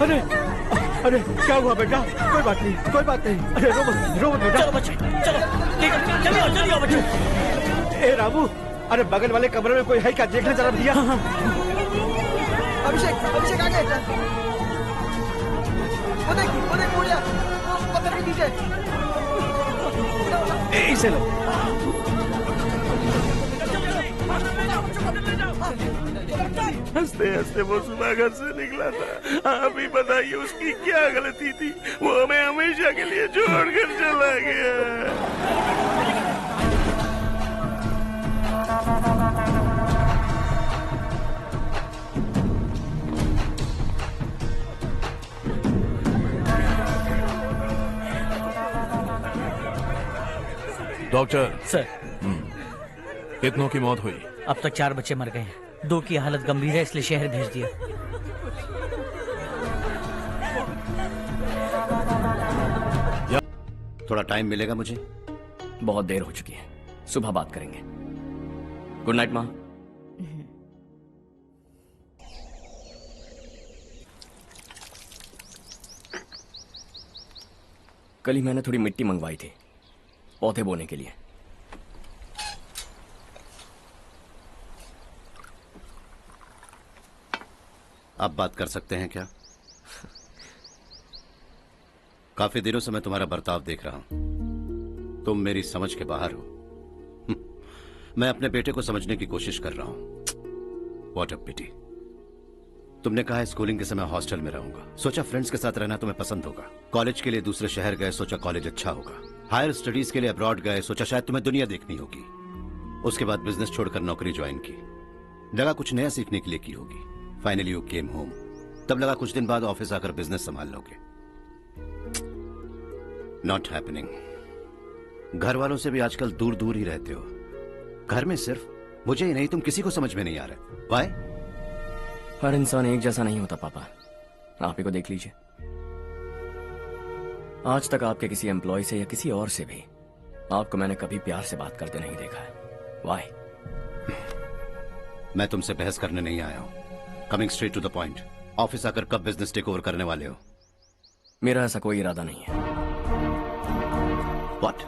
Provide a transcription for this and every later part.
अरे अरे क्या हुआ बेटा? कोई बात नहीं, कोई बात नहीं। अरे रो मत बेटा। चलो बच्चे, चलो जल्दी आओ बच्चे। ए रामू, अरे बगल वाले कमरे में कोई है क्या? देखना जरा भैया। अभिषेक आ गए। वो देख बुढ़िया, पत्थर के नीचे। इसे लो। हंसते हंसते वो सुबह घर से निकला था। आप ही बताइए उसकी क्या गलती थी? वो हमें हमेशा के लिए छोड़कर चला गया। डॉक्टर सर, कितनों की मौत हुई? अब तक 4 बच्चे मर गए हैं। 2 की हालत गंभीर है, इसलिए शहर भेज दिया। थोड़ा टाइम मिलेगा मुझे? बहुत देर हो चुकी है, सुबह बात करेंगे। गुड नाइट माँ। कल ही मैंने थोड़ी मिट्टी मंगवाई थी पौधे बोने के लिए। आप बात कर सकते हैं क्या? काफी दिनों से मैं तुम्हारा बर्ताव देख रहा हूं। तुम मेरी समझ के बाहर हो। मैं अपने बेटे को समझने की कोशिश कर रहा हूं। व्हाट अ पिटी। तुमने कहा स्कूलिंग के समय हॉस्टल में रहूंगा। सोचा फ्रेंड्स के साथ रहना तुम्हें पसंद होगा। कॉलेज के लिए दूसरे शहर गए, सोचा कॉलेज अच्छा होगा। हायर स्टडीज के लिए अब्रॉड गए, सोचा शायद तुम्हें दुनिया देखनी होगी। उसके बाद बिजनेस छोड़कर नौकरी ज्वाइन की। लगा कुछ नया सीखने के लिए की होगी। Finally you came home. तब लगा कुछ दिन बाद ऑफिस आकर बिजनेस संभाल लोगे। Not happening. घर वालों से भी आजकल दूर दूर ही रहते हो। घर में सिर्फ मुझे ही नहीं, तुम किसी को समझ में नहीं आ रहे। वाई? हर इंसान एक जैसा नहीं होता पापा, आप ही को देख लीजिए। आज तक आपके किसी एम्प्लॉय से या किसी और से भी आपको मैंने कभी प्यार से बात करते नहीं देखा है। वाई? मैं तुमसे बहस करने नहीं आया हूं। Coming straight to the point. Office आकर कब बिजनेस टेक ओवर करने वाले हो? मेरा ऐसा कोई इरादा नहीं है। व्हाट?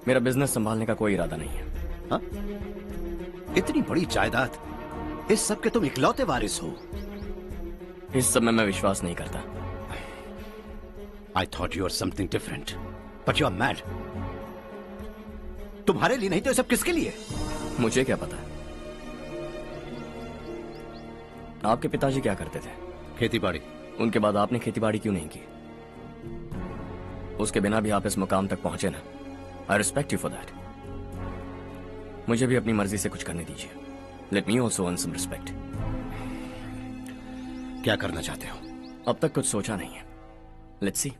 मेरा बिजनेस संभालने का कोई इरादा नहीं है। हाँ? इतनी बड़ी जायदाद, इस सब के तुम इकलौते वारिस हो। इस सब में मैं विश्वास नहीं करता। I thought you were something different, but you are mad. तुम्हारे लिए नहीं तो ये सब किसके लिए? मुझे क्या पता। आपके पिताजी क्या करते थे? खेतीबाड़ी। उनके बाद आपने खेतीबाड़ी क्यों नहीं की? उसके बिना भी आप इस मुकाम तक पहुंचे ना। I respect you for that. मुझे भी अपनी मर्जी से कुछ करने दीजिए। Let me also earn some respect. क्या करना चाहते हो? अब तक कुछ सोचा नहीं है। Let's see.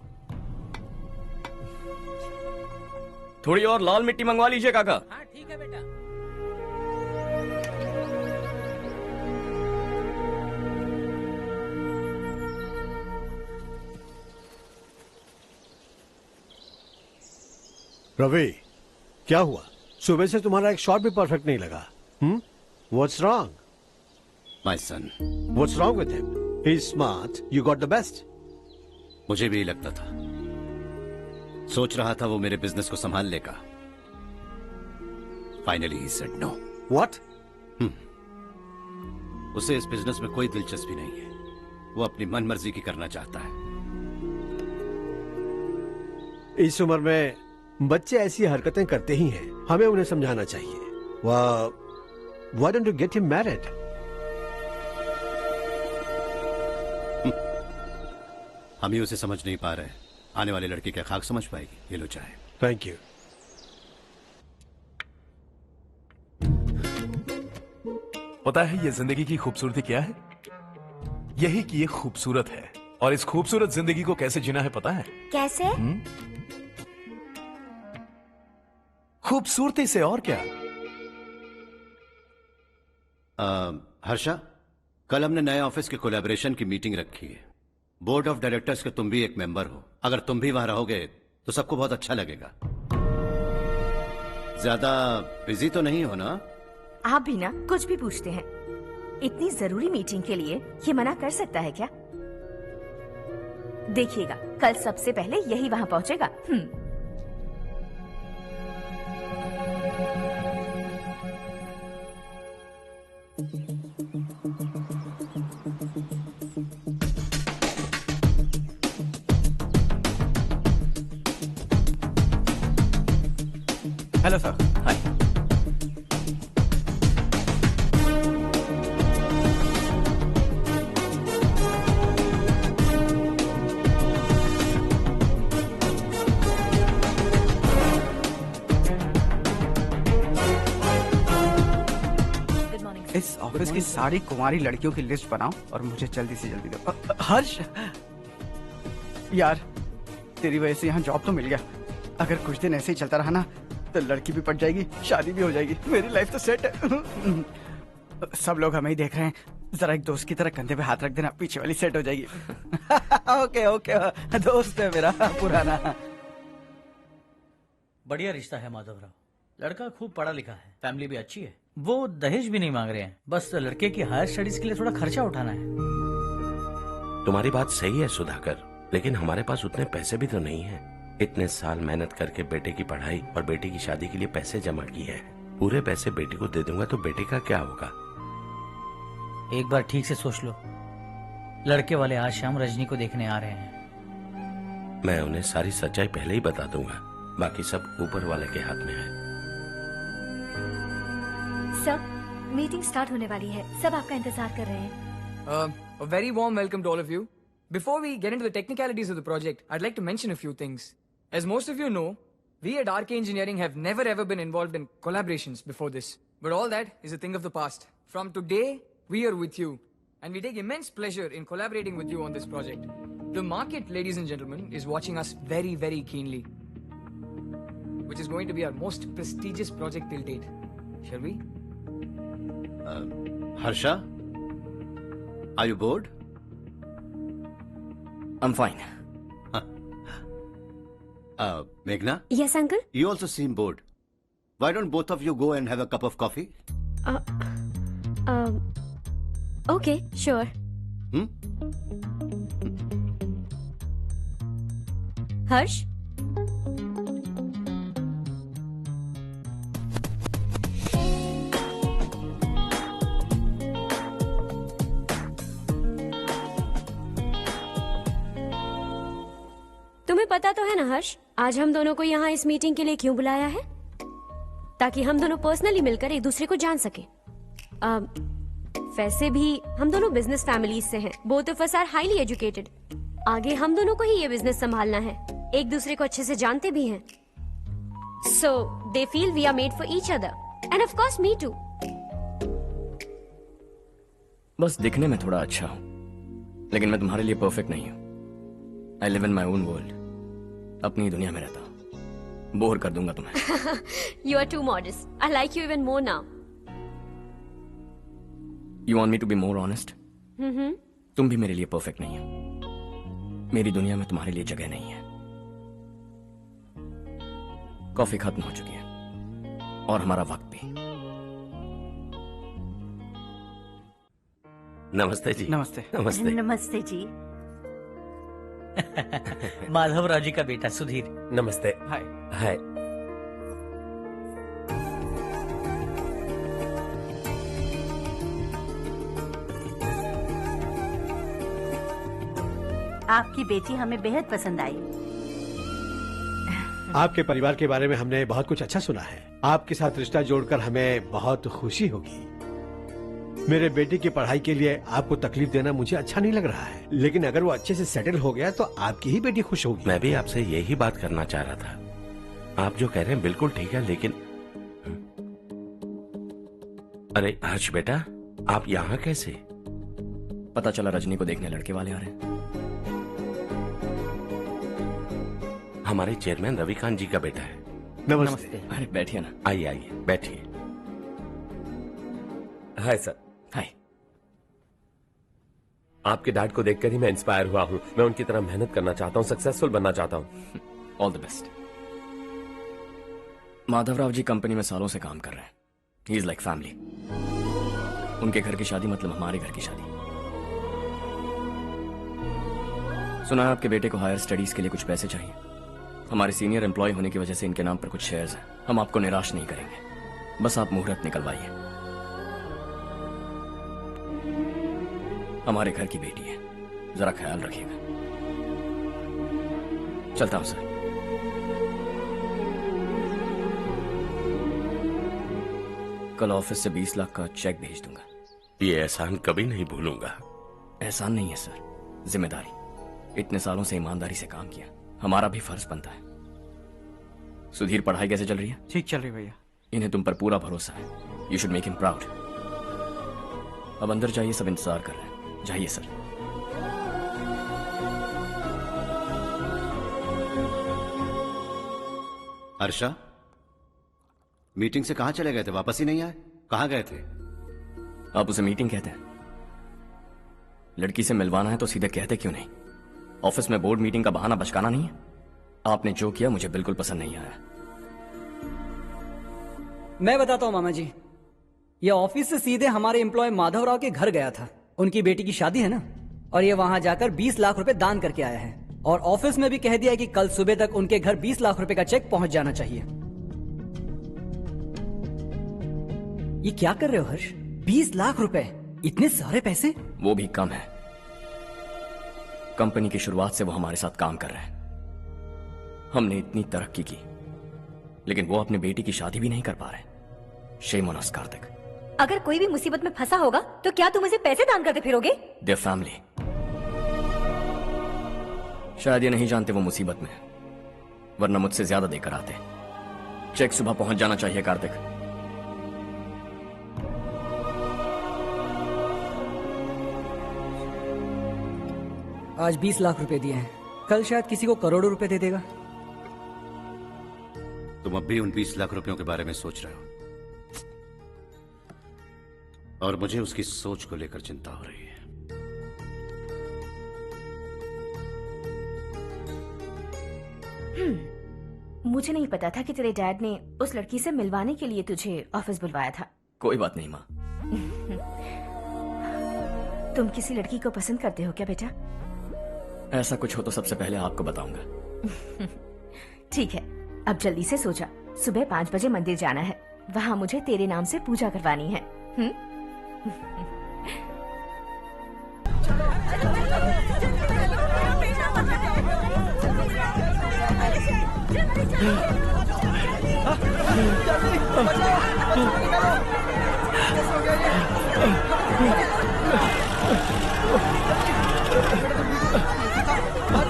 थोड़ी और लाल मिट्टी मंगवा लीजिए काका। हाँ ठीक है बेटा। रवि, क्या हुआ? सुबह से तुम्हारा एक शॉट भी परफेक्ट नहीं लगा। What's wrong? My son. What's wrong with him? He's smart. You got the best. मुझे भी लगता था। सोच रहा था वो मेरे बिजनेस को संभाल लेगा। Finally he said no. What? उसे इस बिजनेस में कोई दिलचस्पी नहीं है। वो अपनी मनमर्जी की करना चाहता है। इस उम्र में बच्चे ऐसी हरकतें करते ही हैं। हमें उन्हें समझाना चाहिए। Why don't you get him married? हम ही उसे समझ नहीं पा रहे। आने वाली लड़की क्या खाक समझ पाएगी? ये लो चाहे। Thank you. पता है ये जिंदगी की खूबसूरती क्या है? यही कि ये खूबसूरत है, और इस खूबसूरत जिंदगी को कैसे जीना है पता है? कैसे? खूबसूरती से। और क्या? हर्षा, कल हमने नए ऑफिस के कोलैबोरेशन की मीटिंग रखी है। बोर्ड ऑफ डायरेक्टर्स के तुम भी एक मेंबर हो। अगर तुम भी वहां रहोगे तो सबको बहुत अच्छा लगेगा। ज्यादा बिजी तो नहीं हो ना? आप भी ना कुछ भी पूछते हैं। इतनी जरूरी मीटिंग के लिए ये मना कर सकता है क्या? देखिएगा, कल सबसे पहले यही वहाँ पहुँचेगा। Hello sir. हाय। इस ऑफिस की सारी कुंवारी लड़कियों की लिस्ट बनाओ और मुझे जल्दी से जल्दी दो। हर्ष, यार तेरी वजह से यहाँ जॉब तो मिल गया। अगर कुछ दिन ऐसे ही चलता रहा ना तो लड़की भी पट जाएगी, शादी भी हो जाएगी, मेरी लाइफ तो सेट है। सब लोग हमें ही देख रहे हैं, जरा एक दोस्त की तरह कंधे पे हाथ रख देना, पीछे वाली सेट हो जाएगी। ओके ओके, दोस्त है मेरा पुराना। बढ़िया रिश्ता है माधव राव। लड़का खूब पढ़ा लिखा है, फैमिली भी अच्छी है। वो दहेज भी नहीं मांग रहे हैं, बस लड़के की हायर स्टडीज के लिए थोड़ा खर्चा उठाना है। तुम्हारी बात सही है सुधाकर, लेकिन हमारे पास उतने पैसे भी तो नहीं है। इतने साल मेहनत करके बेटे की पढ़ाई और बेटे की शादी के लिए पैसे जमा किए हैं। पूरे पैसे बेटे को दे दूंगा तो बेटे का क्या होगा? एक बार ठीक से सोच लो। लड़के वाले आज शाम रजनी को देखने आ रहे हैं। मैं उन्हें सारी सच्चाई पहले ही बता दूंगा, बाकी सब ऊपर वाले के हाथ में है। सर, मीटिंग स्टार्ट होने वाली है, सब आपका इंतजार कर रहे हैं। A very warm welcome to all of you. Before we get into the technicalities of the project, I'd like to mention a few things. As most of you know, we at RK Engineering have never ever been involved in collaborations before this. But all that is a thing of the past. From today, we are with you. And we take immense pleasure in collaborating with you on this project. The market, ladies and gentlemen, is watching us very, very keenly. Which is going to be our most prestigious project till date. Shall we? Harsha? Are you bored? I'm fine. Meghna? Yes, uncle? You also seem bored. Why don't both of you go and have a cup of coffee? Okay, sure. Harsh? तुम्हें पता तो है ना हर्ष, आज हम दोनों को यहाँ इस मीटिंग के लिए क्यों बुलाया है? ताकि हम दोनों पर्सनली मिलकर एक दूसरे को जान सके। वैसे भी हम दोनों बिजनेस फैमिलीज से हैं। Both of us are highly educated. आगे हम दोनों को ही ये बिजनेस संभालना है, एक दूसरे को अच्छे से जानते भी हैं। So they feel we are made for each other and of course me too. बस दिखने में थोड़ा अच्छा हूं, लेकिन मैं तुम्हारे लिए परफेक्ट नहीं हूं। I live in my own world, अपनी दुनिया में रहता हूं। बोर कर दूंगा तुम्हें। You are too modest. I like you even more now. You want me to be more honest? तुम भी मेरे लिए परफेक्ट नहीं हो। मेरी दुनिया में तुम्हारे लिए जगह नहीं है। कॉफी खत्म हो चुकी है और हमारा वक्त भी। नमस्ते जी। नमस्ते। नमस्ते। नमस्ते जी। माधव राव जी का बेटा सुधीर। नमस्ते। हाय। हाय। आपकी बेटी हमें बेहद पसंद आई। आपके परिवार के बारे में हमने बहुत कुछ अच्छा सुना है। आपके साथ रिश्ता जोड़कर हमें बहुत खुशी होगी। मेरे बेटे की पढ़ाई के लिए आपको तकलीफ देना मुझे अच्छा नहीं लग रहा है, लेकिन अगर वो अच्छे से सेटल हो गया तो आपकी ही बेटी खुश होगी। मैं भी आपसे यही बात करना चाह रहा था। आप जो कह रहे हैं बिल्कुल ठीक है, लेकिन अरे हर्ष बेटा, आप यहाँ कैसे? पता चला रजनी को देखने लड़के वाले आ रहे हैं। हमारे चेयरमैन रविकांत जी का बेटा है। नमस्ते। अरे बैठिए ना। आइए आइए बैठिए। Hi sir. हाय। आपके डैड को देखकर ही मैं इंस्पायर हुआ हूँ। मैं उनकी तरह मेहनत करना चाहता हूँ, सक्सेसफुल बनना चाहता हूँ। All the best. Madhavrao ji company में सालों से काम कर रहे हैं। He is like family. उनके घर की शादी मतलब हमारे घर की शादी। सुना है आपके बेटे को हायर स्टडीज के लिए कुछ पैसे चाहिए। हमारे सीनियर एम्प्लॉय होने की वजह से इनके नाम पर कुछ शेयर्स हैं। हम आपको निराश नहीं करेंगे, बस आप मुहूर्त निकलवाइए। हमारे घर की बेटी है, जरा ख्याल रखिएगा। चलता हूं सर। कल ऑफिस से 20 लाख का चेक भेज दूंगा। ये एहसान कभी नहीं भूलूंगा। एहसान नहीं है सर, जिम्मेदारी। इतने सालों से ईमानदारी से काम किया, हमारा भी फर्ज बनता है। सुधीर, पढ़ाई कैसे चल रही है? ठीक चल रही भैया। इन्हें तुम पर पूरा भरोसा है। You should make him proud. अब अंदर जाइए, सब इंतजार कर रहे हैं। जाइए सर। हर्षा, मीटिंग से कहां चले गए थे? वापस ही नहीं आए? कहां गए थे? आप उसे मीटिंग कहते हैं? लड़की से मिलवाना है तो सीधे कहते क्यों नहीं? ऑफिस में बोर्ड मीटिंग का बहाना बचकाना नहीं है। आपने जो किया मुझे बिल्कुल पसंद नहीं आया। मैं बताता हूं मामा जी, ये ऑफिस से सीधे हमारे एम्प्लॉय माधवराव के घर गया था। उनकी बेटी की शादी है ना, और ये वहां जाकर 20 लाख रुपए दान करके आया है। और ऑफिस में भी कह दिया है कि कल सुबह तक उनके घर 20 लाख रुपए का चेक पहुंच जाना चाहिए। ये क्या कर रहे हो हर्ष? 20 लाख रुपए, इतने सारे पैसे? वो भी कम है। कंपनी की शुरुआत से वो हमारे साथ काम कर रहे हैं। हमने इतनी तरक्की की, लेकिन वो अपनी बेटी की शादी भी नहीं कर पा रहे। Shame on us Kartik. अगर कोई भी मुसीबत में फंसा होगा तो क्या तुम उसे पैसे दान करते फिरोगे? Their family. शायद ये नहीं जानते वो मुसीबत में, वरना मुझसे ज्यादा देकर आते। चेक सुबह पहुंच जाना चाहिए कार्तिक। आज 20 लाख रुपए दिए हैं, कल शायद किसी को करोड़ों रुपए दे देगा। तुम अब भी उन 20 लाख रुपयों के बारे में सोच रहे हो, और मुझे उसकी सोच को लेकर चिंता हो रही है। मुझे नहीं पता था कि तेरे डैड ने उस लड़की से मिलवाने के लिए तुझे ऑफिस बुलवाया था। कोई बात नहीं माँ। तुम किसी लड़की को पसंद करते हो क्या बेटा? ऐसा कुछ हो तो सबसे पहले आपको बताऊंगा। ठीक है, अब जल्दी से सो जा। सुबह 5 बजे मंदिर जाना है, वहाँ मुझे तेरे नाम से पूजा करवानी है।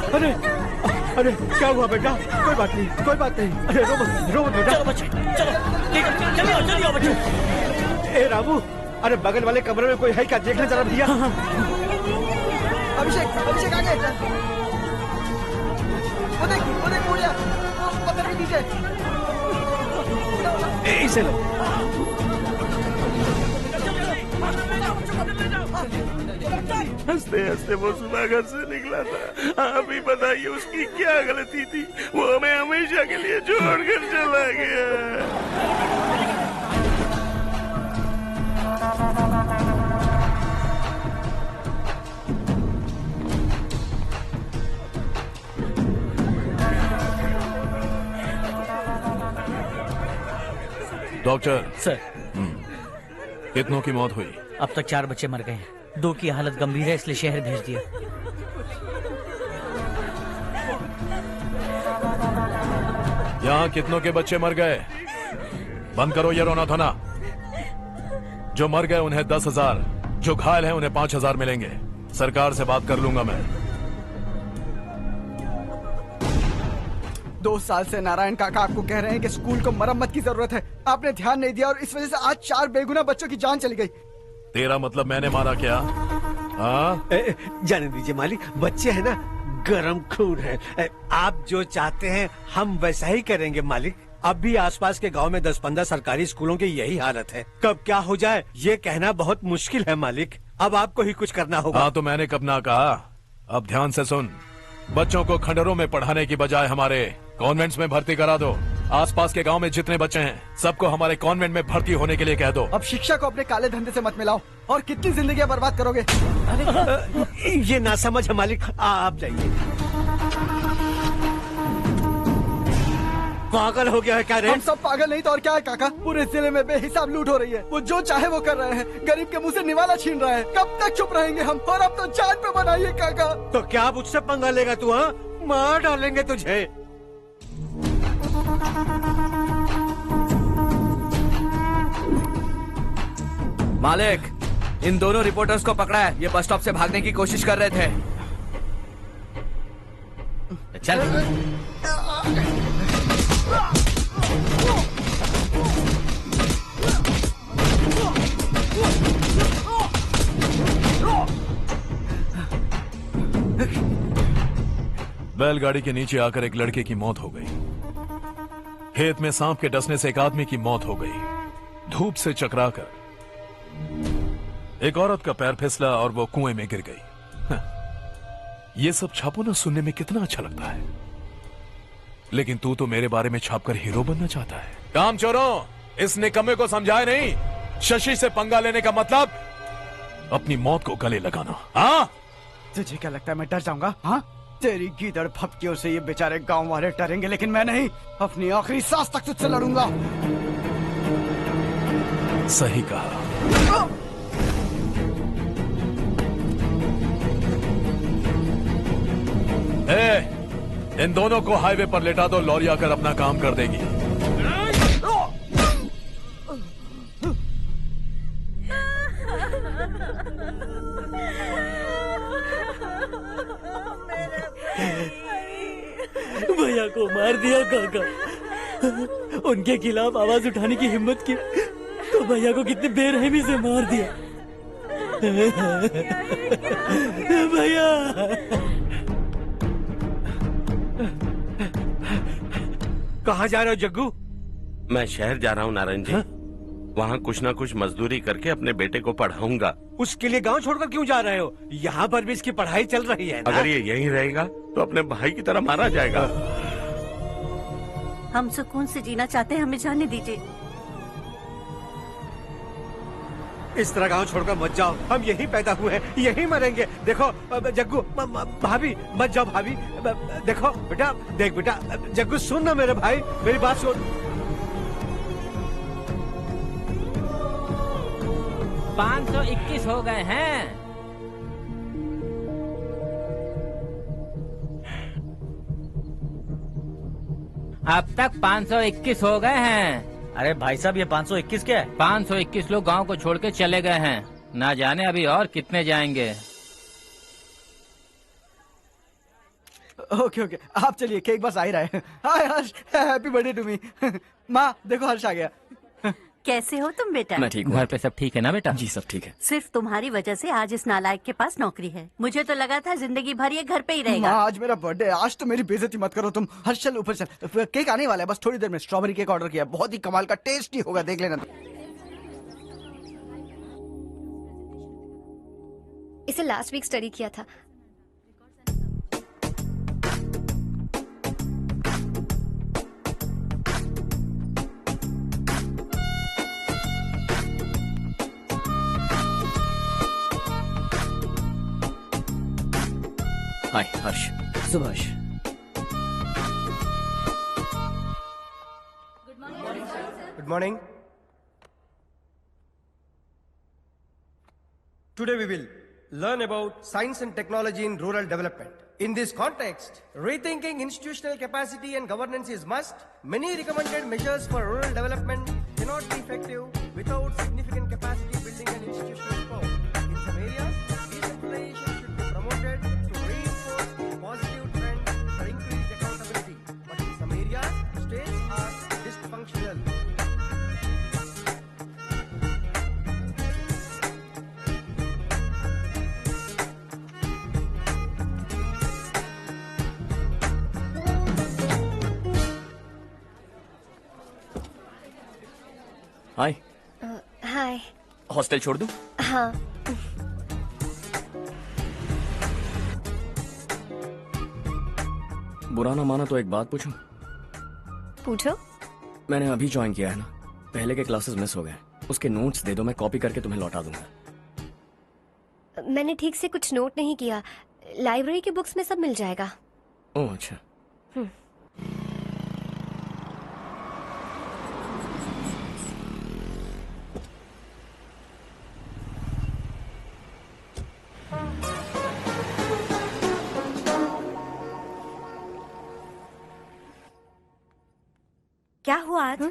अरे अरे, क्या हुआ बेटा? कोई बात नहीं, कोई बात नहीं। अरे रो मत बेटा। चलो बच्चे, चलो जल्दी आओ बच्चे। ए रामू, अरे बगल वाले कमरे में कोई है क्या? देखने जरा भैया। अभिषेक, अभिषेक आगे। वो देख बुढ़िया, वो पत्थर के नीचे। इसे लो। हंसते हंसते वो सुबह घर से निकला था। आप ही बताइए उसकी क्या गलती थी? वो हमें हमेशा के लिए छोड़कर चला गया। डॉक्टर सर, कितनों की मौत हुई? अब तक 4 बच्चे मर गए हैं। 2 की हालत गंभीर है, इसलिए शहर भेज दिया। यहाँ कितनों के बच्चे मर गए? बंद करो ये रोना धोना। जो मर गए उन्हें 10,000, जो घायल हैं उन्हें 5,000 मिलेंगे। सरकार से बात कर लूंगा मैं। 2 साल से नारायण काका आपको कह रहे हैं कि स्कूल को मरम्मत की जरूरत है। आपने ध्यान नहीं दिया और इस वजह से आज 4 बेगुनाह बच्चों की जान चली गई। तेरा मतलब मैंने मारा क्या? हाँ? जाने दीजिए मालिक, बच्चे हैं ना, गरम खून है। आप जो चाहते हैं हम वैसा ही करेंगे मालिक। अब भी आसपास के गांव में 10-15 सरकारी स्कूलों की यही हालत है। कब क्या हो जाए ये कहना बहुत मुश्किल है मालिक। अब आपको ही कुछ करना होगा। हाँ तो मैंने कब ना कहा। अब ध्यान से सुन, बच्चों को खंडरों में पढ़ाने की बजाय हमारे कॉन्वेंट्स में भर्ती करा दो। आसपास के गांव में जितने बच्चे हैं सबको हमारे कॉन्वेंट में भर्ती होने के लिए कह दो। अब शिक्षा को अपने काले धंधे से मत मिलाओ। और कितनी जिंदगियां बर्बाद करोगे? ये ना समझ है मालिक, आप जाइए। पागल हो गया है क्या रे? हम सब पागल नहीं तो और क्या है काका। पूरे जिले में बेहिसाब लूट हो रही है। वो जो चाहे वो कर रहे हैं। गरीब के मुंह से निवाला छीन रहा है। कब तक चुप रहेंगे हम? और अब तो जान पे बनाइए काका। तो क्या मुझसे पंगा लेगा तू? हाँ, मार डालेंगे तुझे। मालिक, इन दोनों रिपोर्टर्स को पकड़ा है। ये बस स्टॉप से भागने की कोशिश कर रहे थे। चल। बैलगाड़ी के नीचे आकर एक लड़के की मौत हो गई। खेत में सांप के डसने से एक आदमी की मौत हो गई। धूप से चकराकर एक औरत का पैर फिसला और वो कुएं में गिर गई। ये सब छापो ना, सुनने में कितना अच्छा लगता है। लेकिन तू तो मेरे बारे में छापकर हीरो बनना चाहता है। काम चोरों, इस निकम्मे को समझाए नहीं। शशि से पंगा लेने का मतलब अपनी मौत को गले लगाना। हाँ, तुझे क्या लगता है मैं डर जाऊंगा? हाँ, तेरी गीदड़ फपकियों से ये बेचारे गांव वाले डरेंगे, लेकिन मैं नहीं। अपनी आखिरी सांस तक तुझसे लड़ूंगा। सही कहा। इन दोनों को हाईवे पर लेटा दो। लॉरी आकर अपना काम कर देगी। भैया को मार दिया काका। उनके खिलाफ आवाज उठाने की हिम्मत की तो भैया को कितनी बेरहमी से मार दिया। भैया कहाँ जा रहे हो जग्गू? मैं शहर जा रहा हूँ नारायण जी। वहाँ कुछ ना कुछ मजदूरी करके अपने बेटे को पढ़ाऊंगा। उसके लिए गांव छोड़कर क्यों जा रहे हो? यहाँ पर भी इसकी पढ़ाई चल रही है ना? अगर ये यहीं रहेगा तो अपने भाई की तरह मारा जाएगा। हम सुकून से जीना चाहते हैं, हमें जाने दीजिए। इस तरह गांव छोड़कर मत जाओ। हम यहीं पैदा हुए हैं, यहीं मरेंगे। देखो जग्गू, भाभी मत जाओ। भाभी देखो बेटा, देख बेटा, जग्गू सुन ना मेरे भाई, मेरी बात सुन। 521 हो गए हैं। अब तक 521 हो गए हैं। अरे भाई साहब, ये 521 क्या है? 521 लोग गांव को छोड़ के चले गए हैं। ना जाने अभी और कितने जाएंगे। ओके ओके, आप चलिए, केक बस आ ही रहा है। हाय हर्ष, हैप्पी बर्थडे टू मी। माँ देखो, हर्ष आ गया। कैसे हो तुम बेटा? मैं ठीक हूँ। घर पे सब ठीक है ना बेटा? जी सब ठीक है। सिर्फ तुम्हारी वजह से आज इस नालायक के पास नौकरी है। मुझे तो लगा था जिंदगी भर ये घर पे ही रहेगा। माँ आज मेरा बर्थडे है, आज तो मेरी बेइज्जती मत करो तुम। हर्ष चल ऊपर चल, केक आने वाला है बस थोड़ी देर में। स्ट्रॉबेरी केक ऑर्डर किया, बहुत ही कमाल का टेस्टी होगा, देख लेना। इसे लास्ट वीक स्टडी किया था। हाय हर्ष। Subhash. Good morning. Today we will learn about science and technology in rural development. In this context, rethinking institutional capacity and governance is must. Many recommended measures for rural development cannot be effective without significant capacity building and institutional support. In some areas, decentralization should be promoted to reinforce positive trends for increased accountability. But in some areas, states are dysfunctional. Hi. Hi. Hostel छोड़ दूं? हाँ। बुरा ना माना तो एक बात पूछूं? पूछो। मैंने अभी ज्वाइन किया है ना, पहले के क्लासेस मिस हो गए। उसके नोट्स दे दो, मैं कॉपी करके तुम्हें लौटा दूंगा। मैंने ठीक से कुछ नोट नहीं किया। लाइब्रेरी की बुक्स में सब मिल जाएगा। ओह अच्छा। क्या हुआ आज?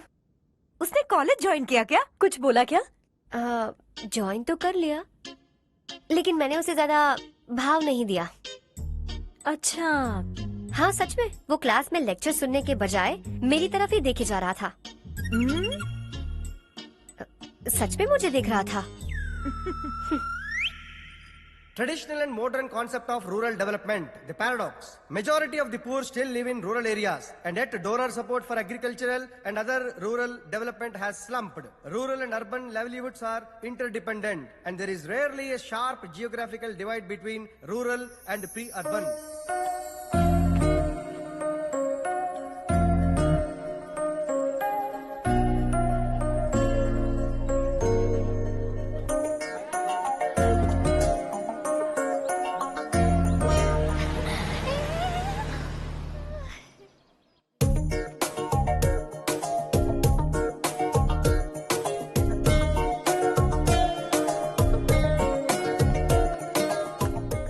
उसने कॉलेज ज्वाइन किया क्या? कुछ बोला क्या? ज्वाइन तो कर लिया, लेकिन मैंने उसे ज्यादा भाव नहीं दिया। अच्छा। हाँ सच में, वो क्लास में लेक्चर सुनने के बजाय मेरी तरफ ही देखे जा रहा था। सच में मुझे देख रहा था। Traditional and modern concept of rural development, the paradox. Majority of the poor still live in rural areas, and yet donor support for agricultural and other rural development has slumped. Rural and urban livelihoods are interdependent, and there is rarely a sharp geographical divide between rural and pre-urban.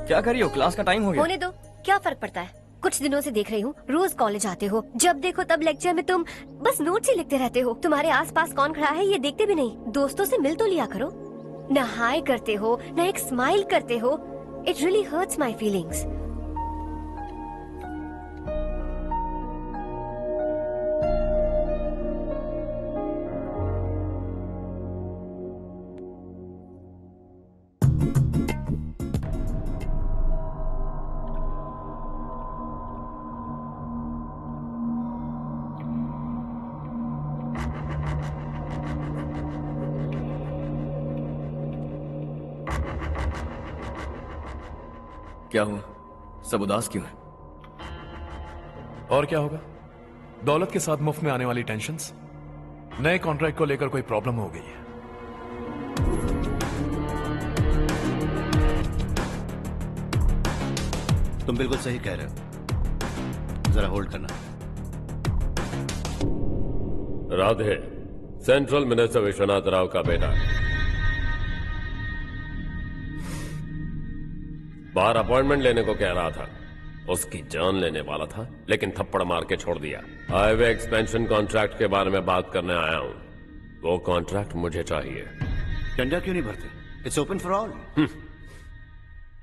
क्या कर रही हो? Class का time हो गया। होने दो, क्या फर्क पड़ता है। कुछ दिनों से देख रही हूँ, रोज कॉलेज आते हो, जब देखो तब लेक्चर में तुम बस नोट्स ही लिखते रहते हो। तुम्हारे आसपास कौन खड़ा है ये देखते भी नहीं। दोस्तों से मिल तो लिया करो। न हाय करते हो, न एक स्माइल करते हो। It really hurts my feelings. क्या हुआ? सब उदास क्यों है? और क्या होगा? दौलत के साथ मुफ्त में आने वाली टेंशन्स। नए कॉन्ट्रैक्ट को लेकर कोई प्रॉब्लम हो गई है। तुम बिल्कुल सही कह रहे हो। जरा होल्ड करना। राधे सेंट्रल मिनिस्टर विश्वनाथ राव का बेटा बाहर अपॉइंटमेंट लेने को कह रहा था। उसकी जान लेने वाला था, लेकिन थप्पड़ मार के छोड़ दिया। हाईवे एक्सपेंशन कॉन्ट्रैक्ट के बारे में बात करने आया हूं। वो कॉन्ट्रैक्ट मुझे चाहिए। टेंडर क्यों नहीं भरते? It's open for all.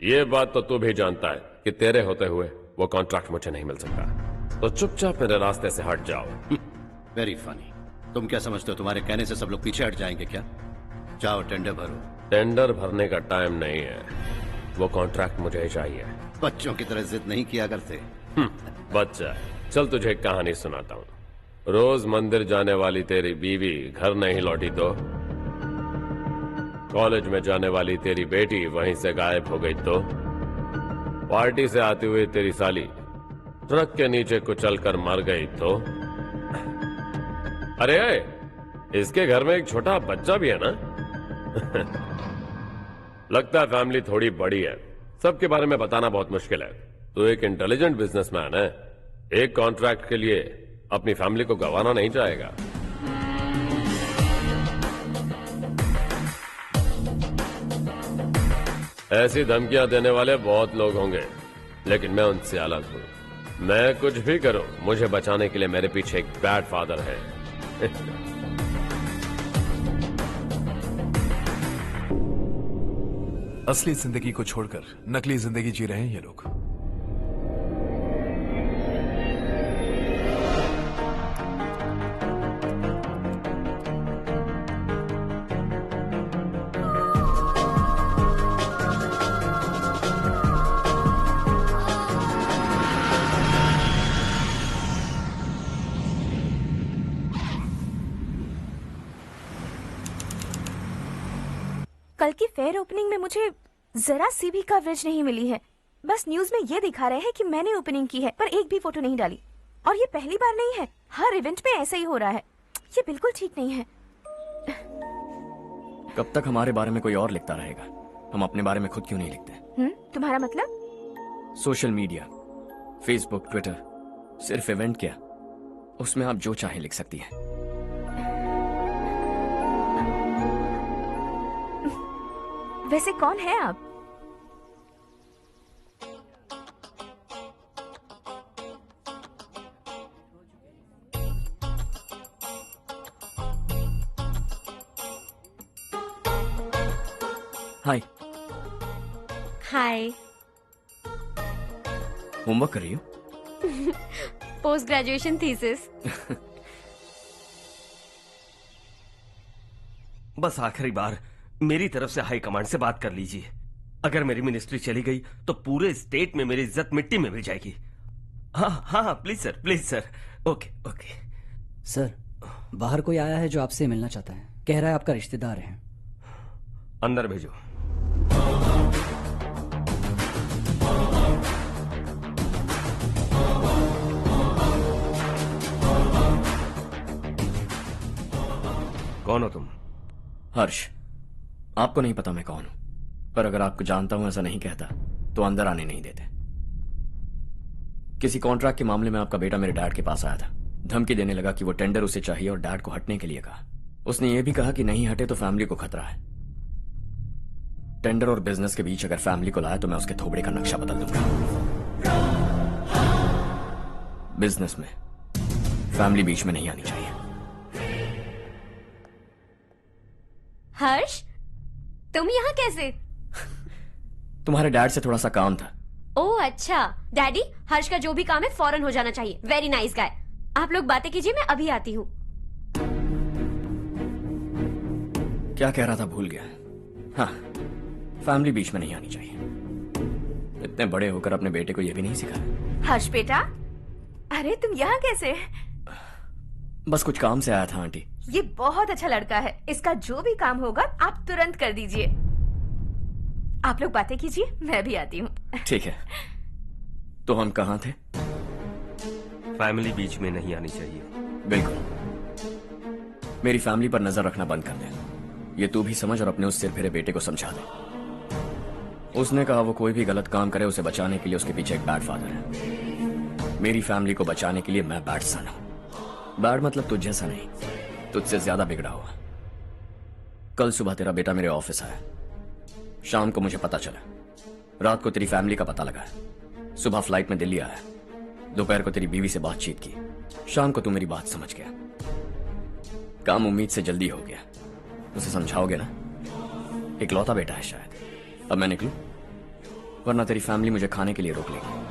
ये बात तो तू भी जानता है कि तेरे होते हुए वो कॉन्ट्रैक्ट मुझे नहीं मिल सकता। तो चुपचाप मेरे रास्ते से हट जाओ। Very funny. तुम क्या समझते हो तुम्हारे कहने से सब लोग पीछे हट जाएंगे क्या? जाओ टेंडर भरो। टेंडर भरने का टाइम नहीं है, वो कॉन्ट्रैक्ट मुझे ही चाहिए। बच्चों की तरह जिद नहीं किया करते। बच्चा, चल तुझे एक कहानी सुनाता हूँ। रोज मंदिर जाने वाली तेरी बीवी घर नहीं लौटी तो, कॉलेज में जाने वाली तेरी बेटी वहीं से गायब हो गई तो, पार्टी से आती हुई तेरी साली ट्रक के नीचे कुचलकर मर गई तो। अरे इसके घर में एक छोटा बच्चा भी है ना। लगता है फैमिली थोड़ी बड़ी है, सबके बारे में बताना बहुत मुश्किल है। तो एक इंटेलिजेंट बिजनेसमैन है, एक कॉन्ट्रैक्ट के लिए अपनी फैमिली को गंवाना नहीं चाहेगा। ऐसी धमकियां देने वाले बहुत लोग होंगे, लेकिन मैं उनसे अलग हूं। मैं कुछ भी करूं, मुझे बचाने के लिए मेरे पीछे एक बैड फादर है। असली जिंदगी को छोड़कर नकली जिंदगी जी रहे हैं ये लोग। कल की फेयर ओपनिंग में मुझे जरा सी भी कवरेज नहीं मिली है। बस न्यूज में ये दिखा रहे हैं कि मैंने ओपनिंग की है, पर एक भी फोटो नहीं डाली। और ये पहली बार नहीं है, हर इवेंट में ऐसा ही हो रहा है। ये बिल्कुल ठीक नहीं है। कब तक हमारे बारे में कोई और लिखता रहेगा? हम अपने बारे में खुद क्यों नहीं लिखते? तुम्हारा मतलब? सोशल मीडिया, फेसबुक, ट्विटर, सिर्फ इवेंट क्या, उसमें आप जो चाहे लिख सकती हैं। वैसे कौन है आप? हाय। हाय। होमवर्क कर रही हो? Post graduation thesis. बस आखिरी बार मेरी तरफ से हाई कमांड से बात कर लीजिए। अगर मेरी मिनिस्ट्री चली गई तो पूरे स्टेट में मेरी इज्जत मिट्टी में मिल जाएगी। हाँ हाँ please sir, please sir. Okay okay sir, बाहर कोई आया है जो आपसे मिलना चाहता है। कह रहा है आपका रिश्तेदार है। अंदर भेजो। कौन हो तुम? हर्ष। आपको नहीं पता मैं कौन हूं, पर अगर आपको जानता हूं ऐसा नहीं कहता तो अंदर आने नहीं देते। किसी कॉन्ट्रैक्ट के मामले में आपका बेटा मेरे डैड के पास आया था। धमकी देने लगा कि वो टेंडर उसे चाहिए और डैड को हटने के लिए कहा। उसने ये भी कहा कि नहीं हटे तो फैमिली को खतरा है। टेंडर और बिजनेस के बीच अगर फैमिली को लाया तो मैं उसके थोबड़े का नक्शा बदल दूंगा। बिजनेस में फैमिली बीच में नहीं आनी चाहिए। हर्ष, तुम यहाँ कैसे? तुम्हारे डैड से थोड़ा सा काम था। ओह अच्छा। डैडी, हर्ष का जो भी काम है फौरन हो जाना चाहिए। Very nice guy. आप लोग बातें कीजिए, मैं अभी आती हूँ। क्या कह रहा था भूल गया। हाँ, फैमिली बीच में नहीं आनी चाहिए। इतने बड़े होकर अपने बेटे को यह भी नहीं सिखाया। हर्ष बेटा, अरे तुम यहाँ कैसे? बस कुछ काम से आया था आंटी। ये बहुत अच्छा लड़का है। इसका जो भी काम होगा आप तुरंत कर दीजिए। आप लोग बातें कीजिए, मैं भी आती हूँ। ठीक है। तो हम कहाँ थे? फैमिली बीच में नहीं आनी चाहिए। बिल्कुल। मेरी फैमिली पर नजर रखना बंद कर दे। ये तू भी समझ और अपने उस सिर फिरे बेटे को समझा दे। उसने कहा वो कोई भी गलत काम करे उसे बचाने के लिए उसके पीछे एक बैड फादर है। मेरी फैमिली को बचाने के लिए मैं बैड सन हूं। बैड मतलब तुझ जैसा नहीं, तुझसे ज्यादा बिगड़ा हुआ। कल सुबह तेरा बेटा मेरे ऑफिस आया। शाम को मुझे पता चला। रात को तेरी फैमिली का पता लगा। सुबह फ्लाइट में दिल्ली आया। दोपहर को तेरी बीवी से बातचीत की। शाम को तू मेरी बात समझ गया। काम उम्मीद से जल्दी हो गया। उसे समझाओगे ना? इकलौता बेटा है शायद। अब मैं निकलूं, वरना तेरी फैमिली मुझे खाने के लिए रोक लेगी।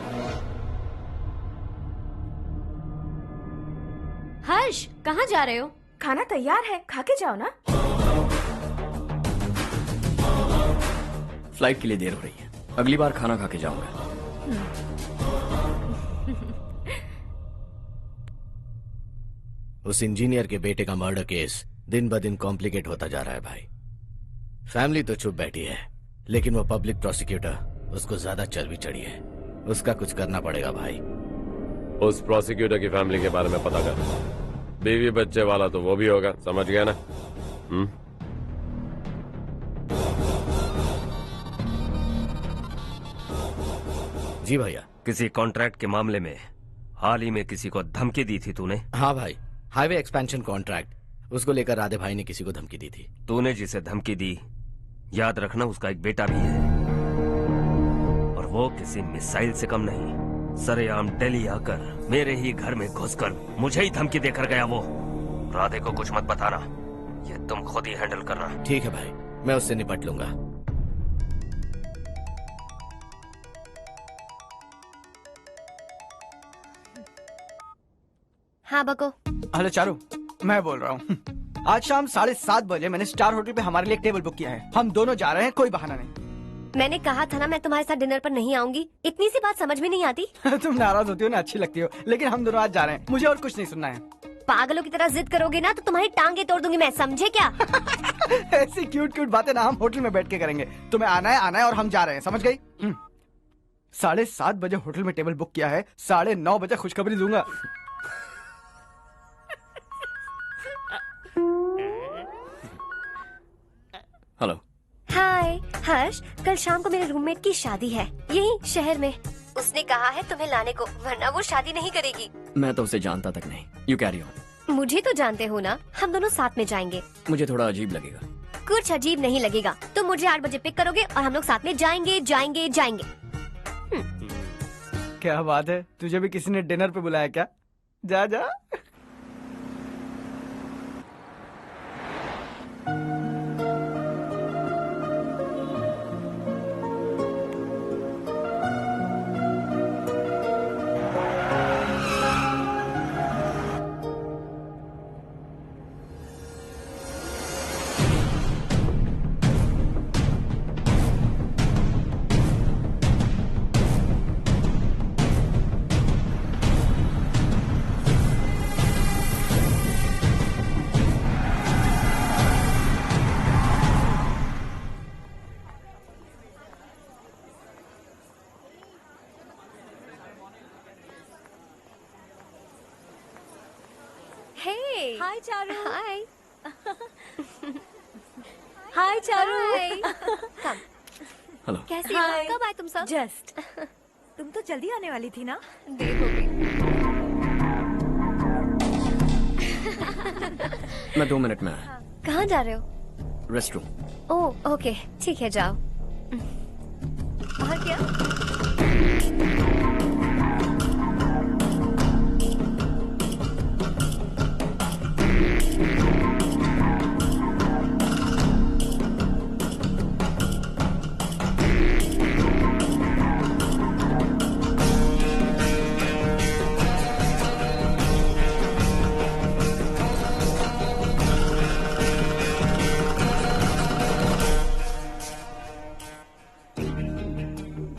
हर्ष, कहाँ जा रहे हो? खाना तैयार है, खा के जाओ ना। फ्लाइट के लिए देर हो रही है। अगली बार खाना खा के जाऊंगा। उस इंजीनियर के बेटे का मर्डर केस दिन ब दिन कॉम्प्लिकेट होता जा रहा है भाई। फैमिली तो चुप बैठी है, लेकिन वो पब्लिक प्रोसिक्यूटर उसको ज्यादा चर्बी चढ़ी है। उसका कुछ करना पड़ेगा भाई। उस प्रोसिक्यूटर की फैमिली के बारे में पता कर। बीवी बच्चे वाला तो वो भी होगा, समझ गया ना? जी भैया। किसी कॉन्ट्रैक्ट के मामले में हाल ही में किसी को धमकी दी थी तूने? हाँ भाई, हाईवे एक्सपेंशन कॉन्ट्रैक्ट, उसको लेकर राधे भाई ने किसी को धमकी दी थी। तूने जिसे धमकी दी, याद रखना उसका एक बेटा भी है, और वो किसी मिसाइल से कम नहीं। सरेआम दिल्ली आकर मेरे ही घर में घुसकर मुझे ही धमकी देकर गया वो। राधे को कुछ मत बताना, ये तुम खुद ही हैंडल करना। ठीक है भाई, मैं उससे निपट लूंगा। हाँ बको। हेलो चारू, मैं बोल रहा हूँ। आज शाम 7:30 बजे मैंने स्टार होटल पे हमारे लिए एक टेबल बुक किया है। हम दोनों जा रहे हैं, कोई बहाना नहीं। मैंने कहा था ना मैं तुम्हारे साथ डिनर पर नहीं आऊंगी। इतनी सी बात समझ में नहीं आती? तुम नाराज होती हो ना, अच्छी लगती हो, लेकिन हम दोनों आज जा रहे हैं। मुझे और कुछ नहीं सुनना है। पागलों की तरह जिद करोगे ना तो तुम्हारी टांगे तोड़ दूंगी मैं, समझे क्या? ऐसी क्यूट क्यूट बातें ना हम होटल में बैठ के करेंगे। तुम्हें आना है और हम जा रहे हैं, समझ गई? 7:30 बजे होटल में टेबल बुक किया है, 9:30 बजे खुशखबरी दूंगा। हेलो। हाय हर्ष, कल शाम को मेरे रूममेट की शादी है यही शहर में। उसने कहा है तुम्हें लाने को, वरना वो शादी नहीं करेगी। मैं तो उसे जानता तक नहीं। You carry on. मुझे तो जानते हो ना, हम दोनों साथ में जाएंगे। मुझे थोड़ा अजीब लगेगा। कुछ अजीब नहीं लगेगा। तुम मुझे 8 बजे पिक करोगे और हम लोग साथ में जाएंगे जाएंगे जाएंगे। क्या बात है, तुझे भी किसी ने डिनर पे बुलाया क्या? जा जा। Hey. हाय चारू। Hi. हाय चारू। Come. हेलो। कैसी हो? कब आए तुम सब? जस्ट। तुम तो जल्दी आने वाली थी ना? देर हो गई। मैं 2 मिनट में आया। कहाँ जा रहे हो? Rest room. ओह ओके, ठीक है जाओ। और क्या?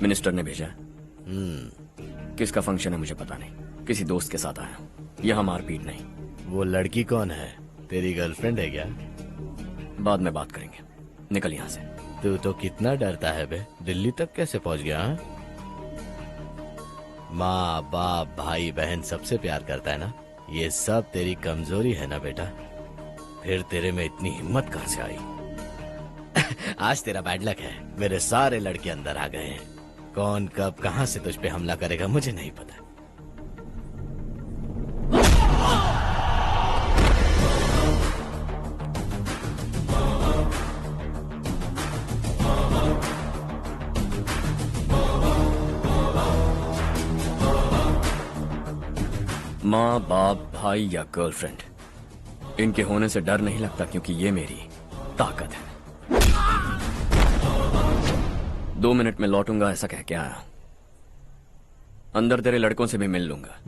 मिनिस्टर ने भेजा। किसका फंक्शन है मुझे पता नहीं। किसी दोस्त के साथ आया हूँ। यहाँ मारपीट नहीं। वो लड़की कौन है? तेरी गर्लफ्रेंड है क्या? बाद में बात करेंगे। निकल यहाँ से। तू तो कितना डरता है बे। दिल्ली तक कैसे पहुँच गया? हाँ? माँ बाप भाई बहन सबसे प्यार करता है ना? ये सब तेरी कमजोरी है ना बेटा? फिर तेरे में इतनी हिम्मत कहाँ से आई? आज तेरा बैड लक है। मेरे सारे लड़के अंदर आ गए हैं। कौन कब कहां से तुझ पे हमला करेगा मुझे नहीं पता। माँ बाप भाई या गर्लफ्रेंड, इनके होने से डर नहीं लगता क्योंकि ये मेरी ताकत है। 2 मिनट में लौटूंगा ऐसा कह के आया। अंदर तेरे लड़कों से भी मिल लूंगा।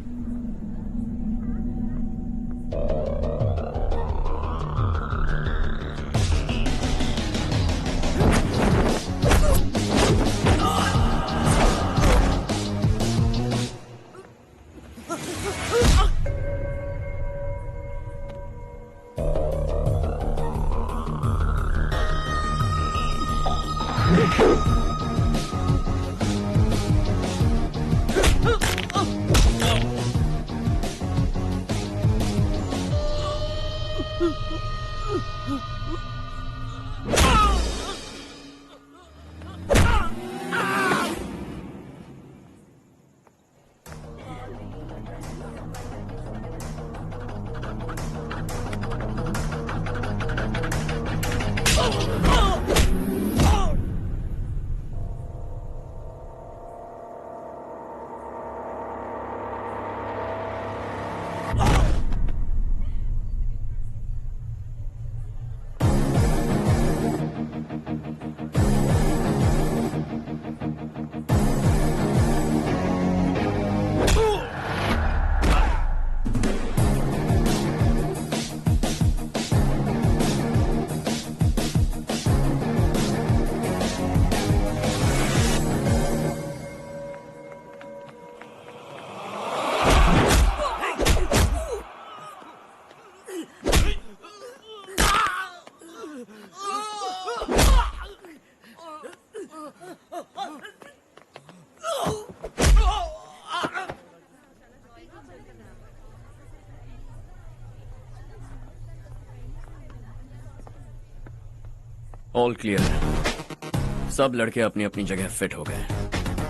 ऑल क्लियर है। सब लड़के अपनी अपनी जगह फिट हो गए।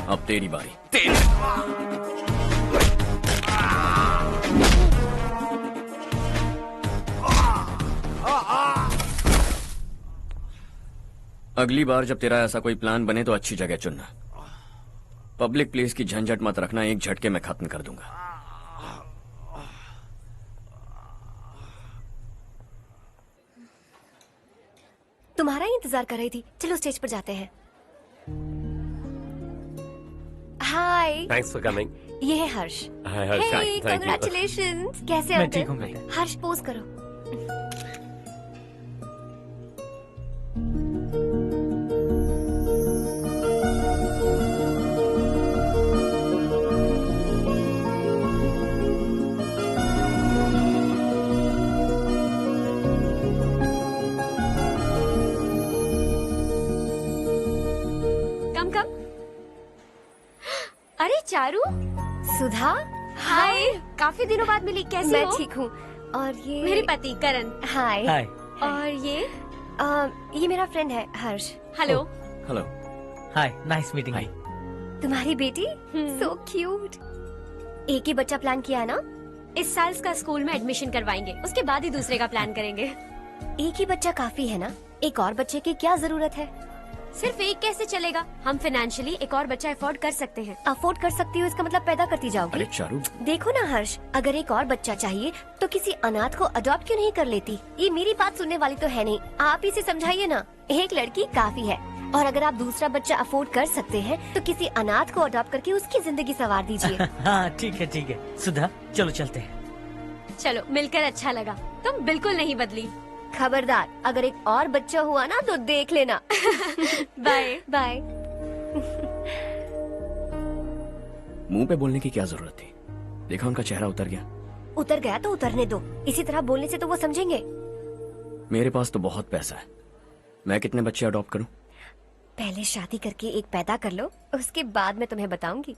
अब तेरी बारी। अगली बार जब तेरा ऐसा कोई प्लान बने तो अच्छी जगह चुनना। पब्लिक प्लेस की झंझट मत रखना, एक झटके में खत्म कर दूंगा। तुम्हारा ही इंतजार कर रही थी। चलो स्टेज पर जाते हैं। हाय। Thanks for coming. ये है Harsh. Hi Harsh, thank you. Congratulations. कैसे हो? मैं ठीक हूँ बेटा। हर्ष पोज करो। अरे चारू। सुधा। हाय। काफी दिनों बाद मिली, कैसी मैं हो? ठीक हूँ। और ये मेरे पति करण। हाय। हाय। और ये मेरा फ्रेंड है Harsh. Hello. Hello. Hi, nice meeting you. तुम्हारी बेटी सो क्यूट। एक ही बच्चा प्लान किया है ना? इस साल इसका स्कूल में एडमिशन करवाएंगे, उसके बाद ही दूसरे का प्लान करेंगे। एक ही बच्चा काफी है ना? एक और बच्चे की क्या जरूरत है? सिर्फ एक कैसे चलेगा? हम फाइनेंशियली एक और बच्चा अफोर्ड कर सकते हैं। अफोर्ड कर सकती हो इसका मतलब पैदा करती जाओगी? अरे चारू, देखो ना हर्ष, अगर एक और बच्चा चाहिए तो किसी अनाथ को अडॉप्ट क्यों नहीं कर लेती? ये मेरी बात सुनने वाली तो है नहीं, आप इसे समझाइए ना। एक लड़की काफी है, और अगर आप दूसरा बच्चा अफोर्ड कर सकते हैं तो किसी अनाथ को अडॉप्ट करके उसकी जिंदगी संवार दीजिए। हाँ ठीक है सुधा, चलो चलते हैं। चलो, मिलकर अच्छा लगा। तुम बिल्कुल नहीं बदली। खबरदार, अगर एक और बच्चा हुआ ना तो देख लेना। Bye bye. मुंह पे बोलने की क्या जरूरत थी? देखा उनका चेहरा उतर गया। उतर गया तो उतरने दो, इसी तरह बोलने से तो वो समझेंगे। मेरे पास तो बहुत पैसा है, मैं कितने बच्चे अडॉप्ट करूं? पहले शादी करके एक पैदा कर लो, उसके बाद मैं तुम्हें बताऊंगी।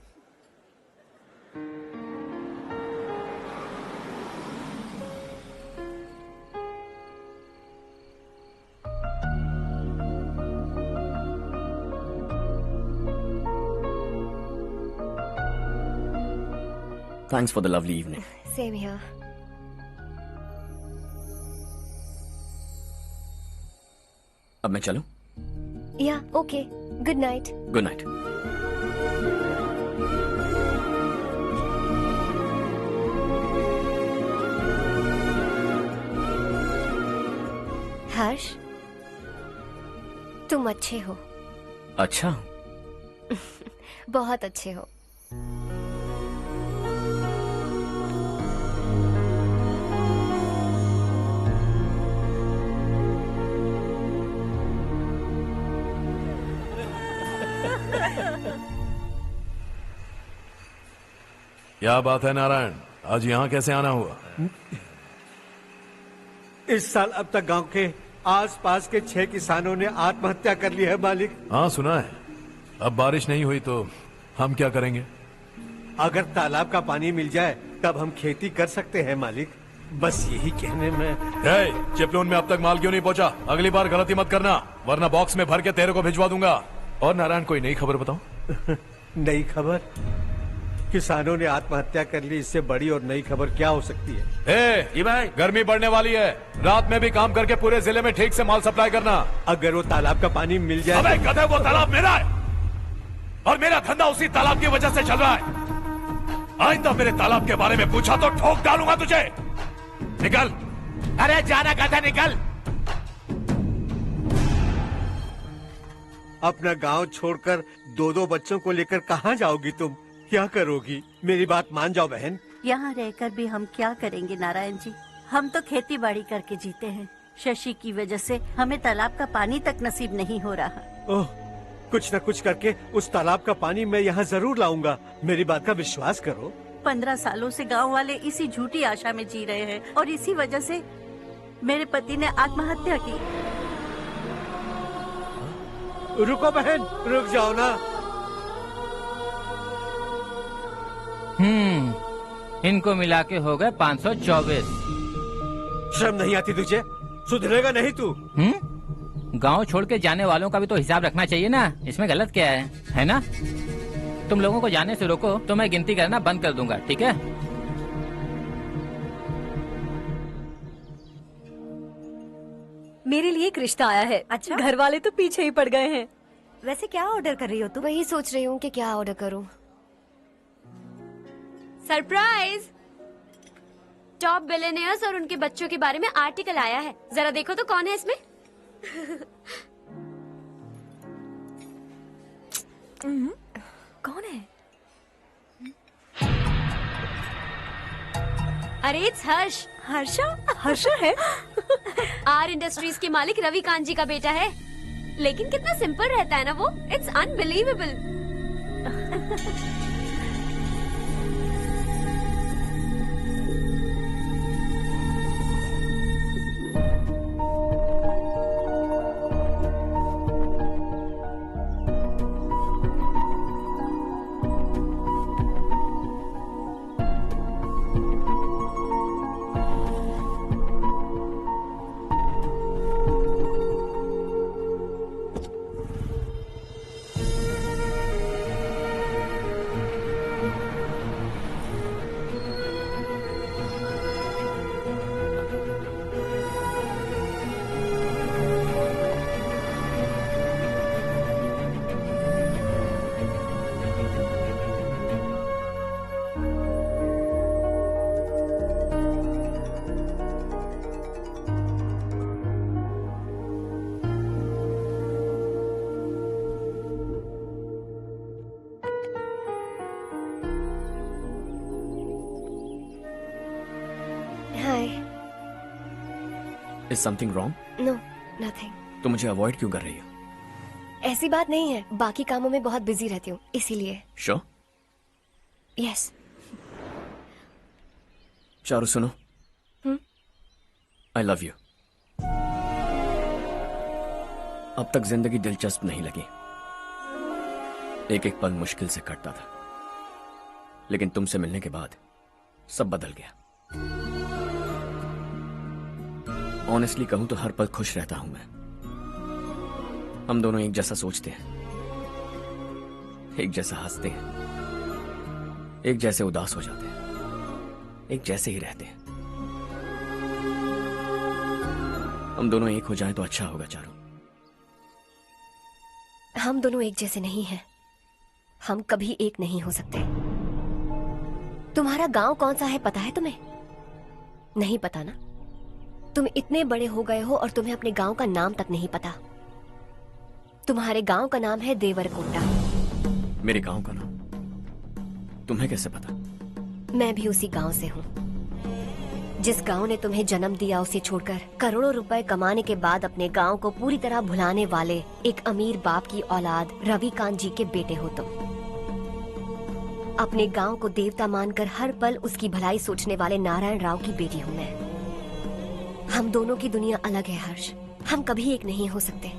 Thanks for the lovely evening. Same here. अब मैं चलूं? Yeah, okay. Good night. Good night. हर्ष, तुम अच्छे हो। अच्छा। बहुत अच्छे हो। क्या बात है नारायण, आज यहाँ कैसे आना हुआ? इस साल अब तक गांव के आसपास के 6 किसानों ने आत्महत्या कर ली है मालिक। हाँ सुना है। अब बारिश नहीं हुई तो हम क्या करेंगे? अगर तालाब का पानी मिल जाए तब हम खेती कर सकते हैं मालिक। बस यही कहने में। चिपलून में अब तक माल क्यों नहीं पहुंचा? अगली बार गलती मत करना, वरना बॉक्स में भर के तेरे को भिजवा दूंगा। और नारायण, कोई नई खबर बताओ। नई खबर? किसानों ने आत्महत्या कर ली, इससे बड़ी और नई खबर क्या हो सकती है? जी भाई, गर्मी बढ़ने वाली है, रात में भी काम करके पूरे जिले में ठीक से माल सप्लाई करना। अगर वो तालाब का पानी मिल जाए। अबे गधे, वो तालाब मेरा है और मेरा धंधा उसी तालाब की वजह से चल रहा है। आइंदा मेरे तालाब के बारे में पूछा तो ठोक डालूंगा तुझे। निकल। अरे जाना गधा, निकल। अपना गांव छोड़कर 2-2 बच्चों को लेकर कहाँ जाओगी तुम? क्या करोगी? मेरी बात मान जाओ बहन। यहाँ रहकर भी हम क्या करेंगे नारायण जी? हम तो खेती बाड़ी करके जीते हैं। शशि की वजह से हमें तालाब का पानी तक नसीब नहीं हो रहा। ओह, कुछ न कुछ करके उस तालाब का पानी मैं यहाँ जरूर लाऊंगा। मेरी बात का विश्वास करो। 15 सालों से गांव वाले इसी झूठी आशा में जी रहे हैं और इसी वजह से मेरे पति ने आत्महत्या की। रुको बहन, रुक जाओ ना। इनको मिला के हो गए 524। शर्म नहीं आती तुझे? सुधरेगा नहीं तू? गांव छोड़ के जाने वालों का भी तो हिसाब रखना चाहिए ना, इसमें गलत क्या है ना? तुम लोगों को जाने से रोको तो मैं गिनती करना बंद कर दूंगा, ठीक है? मेरे लिए एक रिश्ता आया है। अच्छा, घर वाले तो पीछे ही पड़ गए हैं। वैसे क्या ऑर्डर कर रही हो तुम? वही सोच रही हूँ कि क्या ऑर्डर करूँ। सरप्राइज! टॉप बिलियनियर्स और उनके बच्चों के बारे में आर्टिकल आया है, जरा देखो तो कौन है इसमें। कौन है? अरे इट्स हर्ष। हर्षा है? आर इंडस्ट्रीज के मालिक रवि कांत जी का बेटा है। लेकिन कितना सिंपल रहता है ना वो, it's unbelievable. Is something wrong? No nothing. तो मुझे अवॉइड क्यों कर रही हो? ऐसी बात नहीं है, बाकी कामों में बहुत बिजी रहती हूँ इसीलिए। Sure? यस। चारू सुनो, I love you. अब तक जिंदगी दिलचस्प नहीं लगी, एक एक पल मुश्किल से कटता था, लेकिन तुमसे मिलने के बाद सब बदल गया। ऑनेस्टली कहूं तो हर पल खुश रहता हूं मैं। हम दोनों एक जैसा सोचते हैं, एक जैसा हंसते हैं, एक जैसे उदास हो जाते हैं, एक जैसे ही रहते हैं। हम दोनों एक हो जाएं तो अच्छा होगा चारू। हम दोनों एक जैसे नहीं हैं, हम कभी एक नहीं हो सकते। तुम्हारा गांव कौन सा है पता है तुम्हें? नहीं पता ना? तुम इतने बड़े हो गए हो और तुम्हें अपने गांव का नाम तक नहीं पता। तुम्हारे गांव का नाम है देवरकोटा। मेरे गांव का नाम तुम्हें कैसे पता? मैं भी उसी गांव से हूँ। जिस गांव ने तुम्हें जन्म दिया उसे छोड़कर करोड़ों रुपए कमाने के बाद अपने गांव को पूरी तरह भुलाने वाले एक अमीर बाप की औलाद रवि कांत जी के बेटे हो तुम। अपने गांव को देवता मानकर हर पल उसकी भलाई सोचने वाले नारायण राव की बेटी हूँ मैं। हम दोनों की दुनिया अलग है हर्ष, हम कभी एक नहीं हो सकते।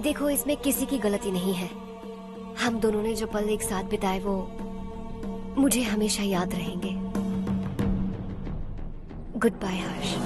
देखो इसमें किसी की गलती नहीं है। हम दोनों ने जो पल एक साथ बिताए वो मुझे हमेशा याद रहेंगे। गुड बाय हर्ष।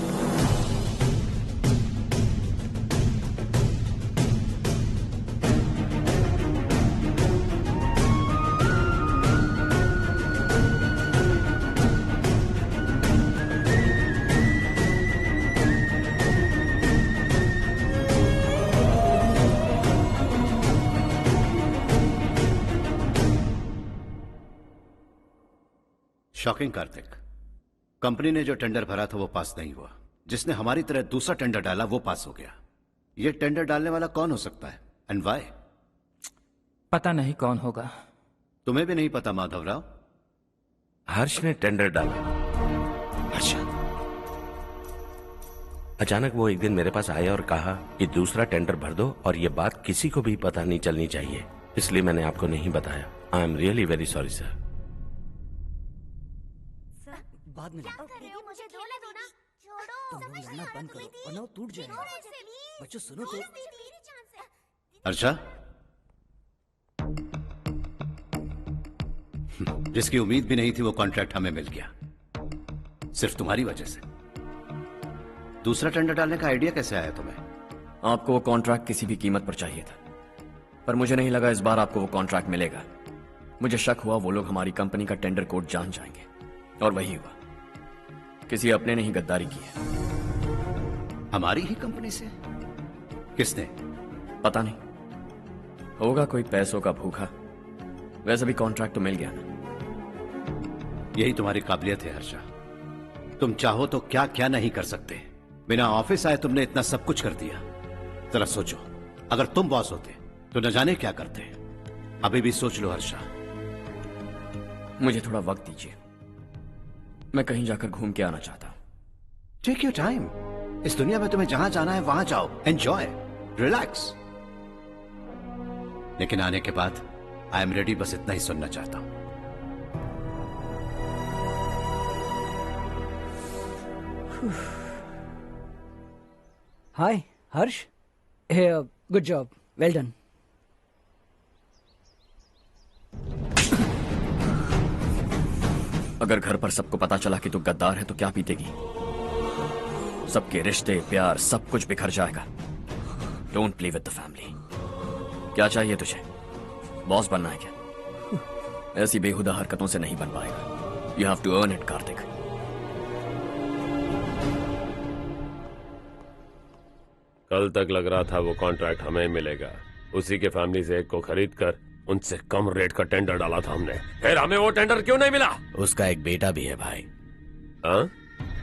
शॉकिंग कार्तिक, कंपनी ने जो टेंडर भरा था वो पास नहीं हुआ। जिसने हमारी तरह दूसरा टेंडर डाला वो पास हो गया। ये टेंडर डालने वाला कौन हो सकता है एंड व्हाई? पता नहीं कौन होगा। तुम्हें भी नहीं पता माधवराव? हर्ष ने टेंडर डाला। अच्छा। अचानक वो एक दिन मेरे पास आया और कहा कि दूसरा टेंडर भर दो और ये बात किसी को भी पता नहीं चलनी चाहिए, इसलिए मैंने आपको नहीं बताया। I am really very sorry sir. बाद में मुझे धोने दो ना। तुम लोग लड़ना बंद करो वरना वो टूट जाएगा। बच्चों सुनो तो। अर्षा, जिसकी उम्मीद भी नहीं थी वो कॉन्ट्रैक्ट हमें मिल गया, सिर्फ तुम्हारी वजह से। दूसरा टेंडर डालने का आइडिया कैसे आया तुम्हें? आपको वो कॉन्ट्रैक्ट किसी भी कीमत पर चाहिए था, पर मुझे नहीं लगा इस बार आपको वो कॉन्ट्रैक्ट मिलेगा। मुझे शक हुआ वो लोग हमारी कंपनी का टेंडर कोड जान जाएंगे, और वही हुआ। किसी अपने ने ही गद्दारी की है। हमारी ही कंपनी से? किसने? पता नहीं, होगा कोई पैसों का भूखा। वैसे भी कॉन्ट्रैक्ट तो मिल गया ना। यही तुम्हारी काबिलियत है हर्षा। तुम चाहो तो क्या क्या नहीं कर सकते। बिना ऑफिस आए तुमने इतना सब कुछ कर दिया। जरा सोचो, अगर तुम बॉस होते तो न जाने क्या करते। अभी भी सोच लो हर्षा। मुझे थोड़ा वक्त दीजिए, मैं कहीं जाकर घूम के आना चाहता हूं। Take your time. इस दुनिया में तुम्हें जहां जाना है वहां जाओ, एंजॉय, रिलैक्स। लेकिन आने के बाद आई एम रेडी, बस इतना ही सुनना चाहता हूं। हाय हर्ष, गुड जॉब, वेल डन। अगर घर पर सबको पता चला कि तू गद्दार है तो क्या पीतेगी? सबके रिश्ते, प्यार, सब कुछ बिखर जाएगा। Don't play with the family. क्या चाहिए तुझे? बॉस बनना है क्या? ऐसी बेहुदा हरकतों से नहीं बन पाएगा। You have to earn it Kartik. कल तक लग रहा था वो कॉन्ट्रैक्ट हमें मिलेगा। उसी के फैमिली से एक को खरीद कर उनसे कम रेट का टेंडर डाला था हमने। फिर हमें वो टेंडर क्यों नहीं मिला? उसका एक बेटा भी है भाई। हाँ?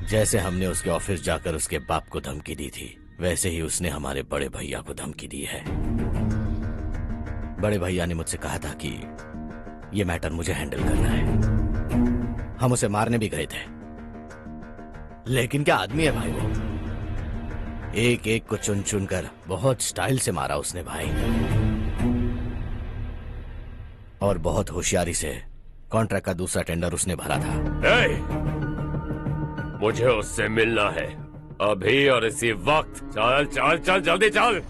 जैसे हमने उसके ऑफिस जाकर उसके बाप को धमकी दी थी, वैसे ही उसने हमारे बड़े भैया को धमकी दी है। बड़े भैया ने मुझसे कहा था कि ये मैटर मुझे हैंडल करना है। हम उसे मारने भी गए थे, लेकिन क्या आदमी है भाई वो। एक एक को चुन चुन कर बहुत स्टाइल से मारा उसने भाई, और बहुत होशियारी से कॉन्ट्रैक्ट का दूसरा टेंडर उसने भरा था। मुझे उससे मिलना है अभी और इसी वक्त। चल चल चल, जल्दी चल।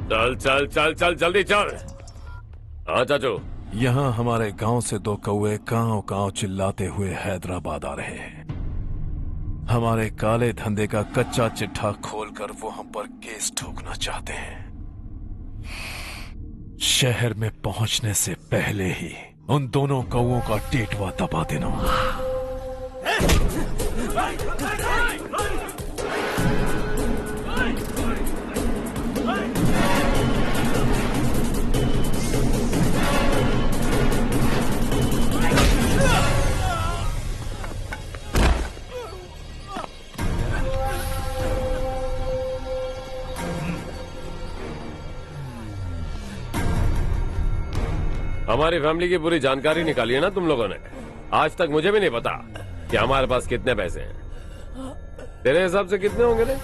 चल चल चल चल, जल्दी चल। हाँ चाचू। यहाँ हमारे गांव से दो कौवे कांव कांव चिल्लाते हुए हैदराबाद आ रहे हैं। हमारे काले धंधे का कच्चा चिट्ठा खोलकर वो हम पर केस ठोकना चाहते हैं। शहर में पहुंचने से पहले ही उन दोनों कौवों का टेटवा दबा देना। हमारी फैमिली की पूरी जानकारी निकाली है ना तुम लोगों ने। आज तक मुझे भी नहीं पता कि हमारे पास कितने पैसे हैं। तेरे हिसाब से कितने होंगे रे?